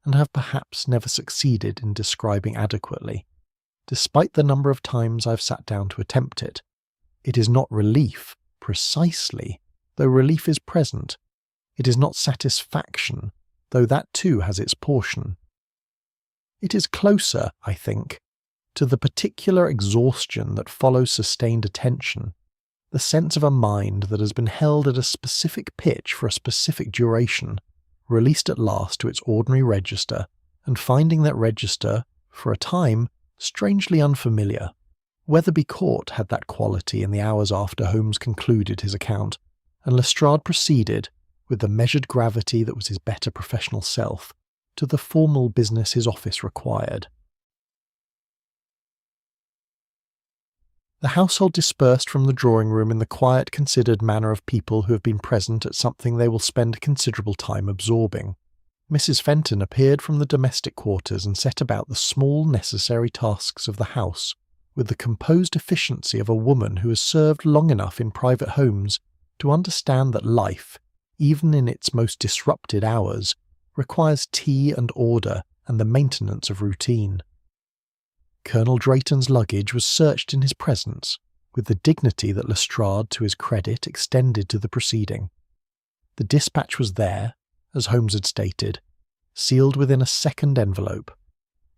and have perhaps never succeeded in describing adequately. Despite the number of times I have sat down to attempt it, it is not relief, precisely, though relief is present. It is not satisfaction, though that too has its portion. It is closer, I think, to the particular exhaustion that follows sustained attention, the sense of a mind that has been held at a specific pitch for a specific duration, released at last to its ordinary register, and finding that register, for a time, strangely unfamiliar. Wetherby Court had that quality in the hours after Holmes concluded his account, and Lestrade proceeded, with the measured gravity that was his better professional self, to the formal business his office required. The household dispersed from the drawing-room in the quiet, considered manner of people who have been present at something they will spend considerable time absorbing. Mrs. Fenton appeared from the domestic quarters and set about the small, necessary tasks of the house, with the composed efficiency of a woman who has served long enough in private homes to understand that life, even in its most disrupted hours, requires tea and order and the maintenance of routine. Colonel Drayton's luggage was searched in his presence, with the dignity that Lestrade, to his credit, extended to the proceeding. The dispatch was there, as Holmes had stated, sealed within a second envelope,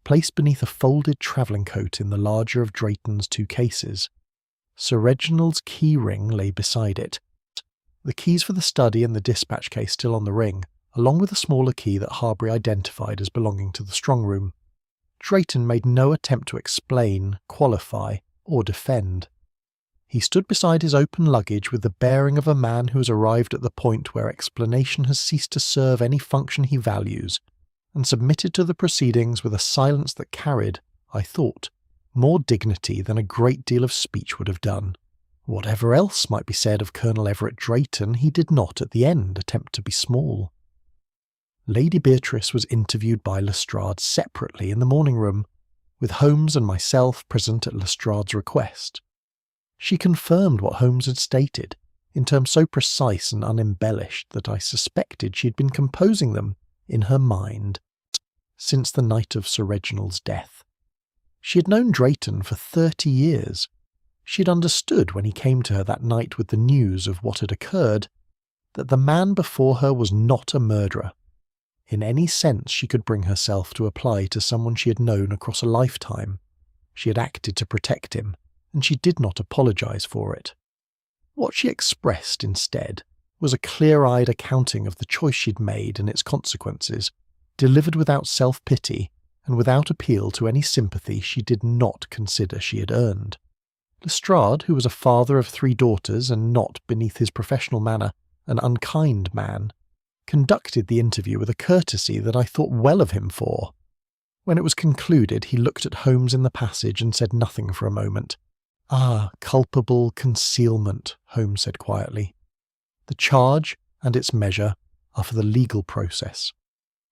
placed beneath a folded travelling coat in the larger of Drayton's two cases. Sir Reginald's key ring lay beside it, the keys for the study and the dispatch case still on the ring, along with a smaller key that Harbury identified as belonging to the strong room. Drayton made no attempt to explain, qualify, or defend. He stood beside his open luggage with the bearing of a man who has arrived at the point where explanation has ceased to serve any function he values, and submitted to the proceedings with a silence that carried, I thought, more dignity than a great deal of speech would have done. Whatever else might be said of Colonel Everett Drayton, he did not, at the end, attempt to be small. Lady Beatrice was interviewed by Lestrade separately in the morning-room, with Holmes and myself present at Lestrade's request. She confirmed what Holmes had stated, in terms so precise and unembellished that I suspected she had been composing them in her mind since the night of Sir Reginald's death. She had known Drayton for 30 years. She had understood when he came to her that night with the news of what had occurred, that the man before her was not a murderer, in any sense she could bring herself to apply to someone she had known across a lifetime. She had acted to protect him, and she did not apologise for it. What she expressed instead was a clear-eyed accounting of the choice she'd made and its consequences, delivered without self-pity and without appeal to any sympathy she did not consider she had earned. Lestrade, who was a father of 3 daughters and not, beneath his professional manner, an unkind man, conducted the interview with a courtesy that I thought well of him for. When it was concluded, he looked at Holmes in the passage and said nothing for a moment. "Ah, culpable concealment," Holmes said quietly. "The charge and its measure are for the legal process.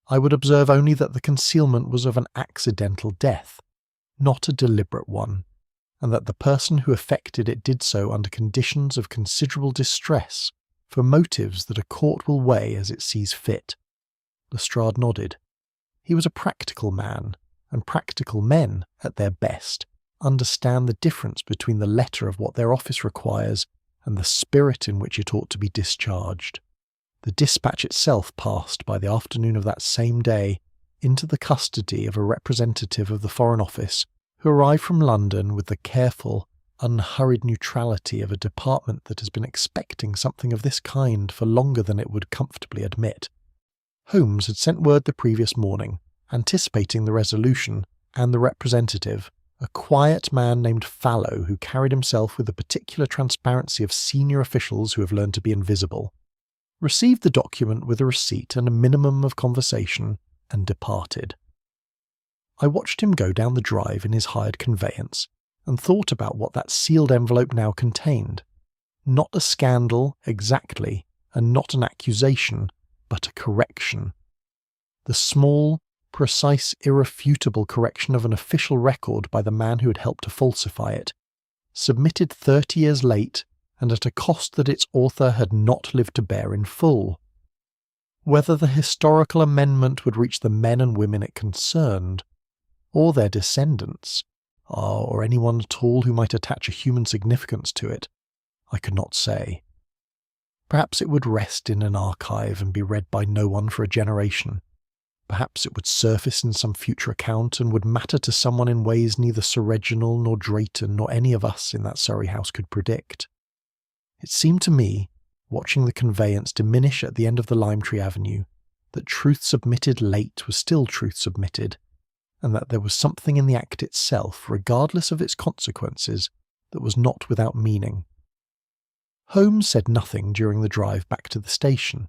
I would observe only that the concealment was of an accidental death, not a deliberate one, and that the person who effected it did so under conditions of considerable distress, for motives that a court will weigh as it sees fit." Lestrade nodded. He was a practical man, and practical men, at their best, understand the difference between the letter of what their office requires and the spirit in which it ought to be discharged. The dispatch itself passed by the afternoon of that same day into the custody of a representative of the Foreign Office, who arrived from London with the careful, unhurried neutrality of a department that has been expecting something of this kind for longer than it would comfortably admit. Holmes had sent word the previous morning, anticipating the resolution, and the representative, a quiet man named Fallow who carried himself with the particular transparency of senior officials who have learned to be invisible, received the document with a receipt and a minimum of conversation, and departed. I watched him go down the drive in his hired conveyance, and thought about what that sealed envelope now contained. Not a scandal, exactly, and not an accusation, but a correction. The small, precise, irrefutable correction of an official record by the man who had helped to falsify it, submitted 30 years late and at a cost that its author had not lived to bear in full. Whether the historical amendment would reach the men and women it concerned, or their descendants, or anyone at all who might attach a human significance to it, I could not say. Perhaps it would rest in an archive and be read by no one for a generation. Perhaps it would surface in some future account and would matter to someone in ways neither Sir Reginald nor Drayton nor any of us in that Surrey house could predict. It seemed to me, watching the conveyance diminish at the end of the Lime Tree Avenue, that truth submitted late was still truth submitted, and that there was something in the act itself, regardless of its consequences, that was not without meaning. Holmes said nothing during the drive back to the station.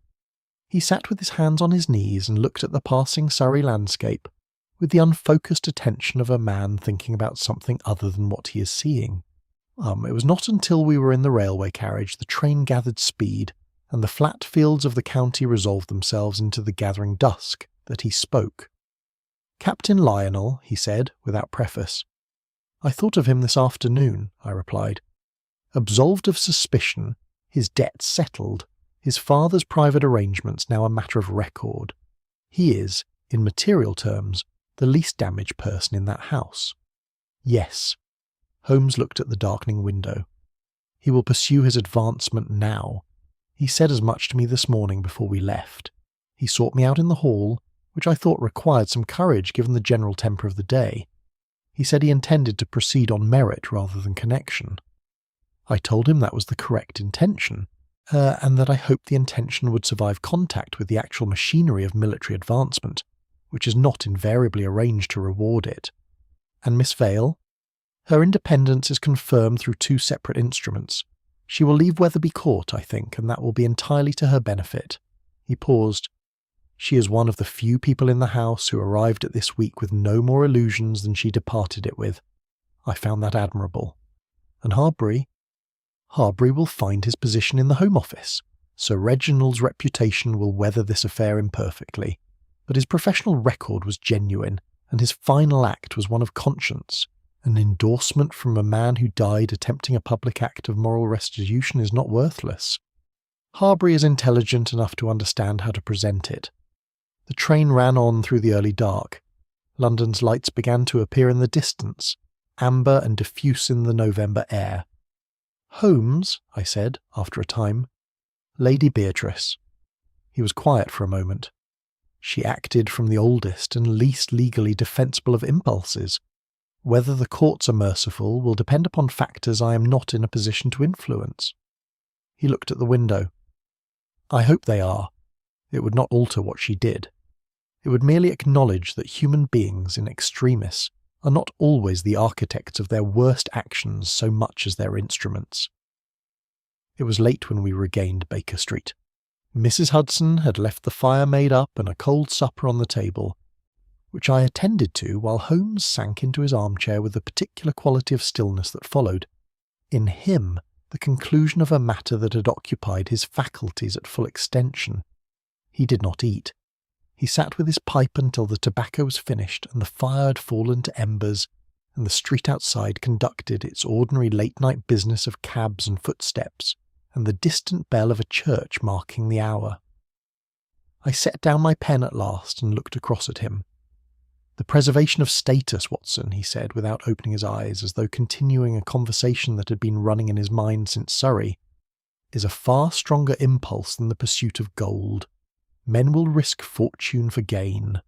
He sat with his hands on his knees and looked at the passing Surrey landscape with the unfocused attention of a man thinking about something other than what he is seeing. It was not until we were in the railway carriage the train gathered speed, and the flat fields of the county resolved themselves into the gathering dusk, that he spoke. "Captain Lionel," he said, without preface. "I thought of him this afternoon," I replied. "Absolved of suspicion, his debts settled, his father's private arrangements now a matter of record. He is, in material terms, the least damaged person in that house." "Yes." Holmes looked at the darkening window. "He will pursue his advancement now. He said as much to me this morning before we left. He sought me out in the hall, which I thought required some courage given the general temper of the day. He said he intended to proceed on merit rather than connection. I told him that was the correct intention, and that I hoped the intention would survive contact with the actual machinery of military advancement, which is not invariably arranged to reward it. And Miss Vale? Her independence is confirmed through two separate instruments. She will leave Wetherby Court, I think, and that will be entirely to her benefit." He paused. "She is one of the few people in the house who arrived at this week with no more illusions than she departed it with. I found that admirable. And Harbury? Harbury will find his position in the Home Office. Sir Reginald's reputation will weather this affair imperfectly, but his professional record was genuine, and his final act was one of conscience. An endorsement from a man who died attempting a public act of moral restitution is not worthless. Harbury is intelligent enough to understand how to present it." The train ran on through the early dark. London's lights began to appear in the distance, amber and diffuse in the November air. "Holmes," I said, after a time. "Lady Beatrice." He was quiet for a moment. "She acted from the oldest and least legally defensible of impulses. Whether the courts are merciful will depend upon factors I am not in a position to influence." He looked at the window. "I hope they are. It would not alter what she did. It would merely acknowledge that human beings in extremis are not always the architects of their worst actions so much as their instruments." It was late when we regained Baker Street. Mrs. Hudson had left the fire made up and a cold supper on the table, which I attended to while Holmes sank into his armchair with the particular quality of stillness that followed. In him, the conclusion of a matter that had occupied his faculties at full extension. He did not eat. He sat with his pipe until the tobacco was finished and the fire had fallen to embers, and the street outside conducted its ordinary late-night business of cabs and footsteps, and the distant bell of a church marking the hour. I set down my pen at last and looked across at him. "The preservation of status, Watson," he said, without opening his eyes, as though continuing a conversation that had been running in his mind since Surrey, "is a far stronger impulse than the pursuit of gold. Men will risk fortune for gain,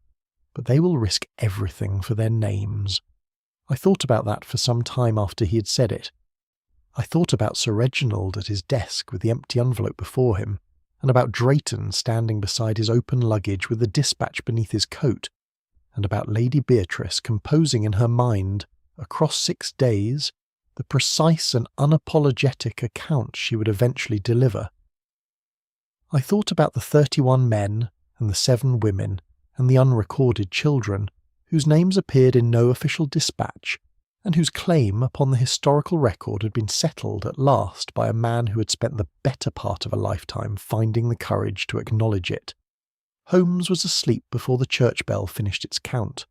but they will risk everything for their names." I thought about that for some time after he had said it. I thought about Sir Reginald at his desk with the empty envelope before him, and about Drayton standing beside his open luggage with the dispatch beneath his coat, and about Lady Beatrice composing in her mind, across 6 days, the precise and unapologetic account she would eventually deliver. I thought about the 31 men and the 7 women and the unrecorded children, whose names appeared in no official dispatch, and whose claim upon the historical record had been settled at last by a man who had spent the better part of a lifetime finding the courage to acknowledge it. Holmes was asleep before the church bell finished its count.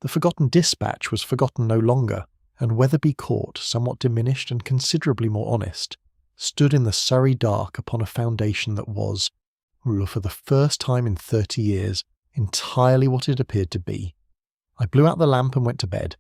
The forgotten dispatch was forgotten no longer, and Wetherby Court, somewhat diminished and considerably more honest, stood in the Surrey dark upon a foundation that was, for the first time in 30 years, entirely what it appeared to be. I blew out the lamp and went to bed,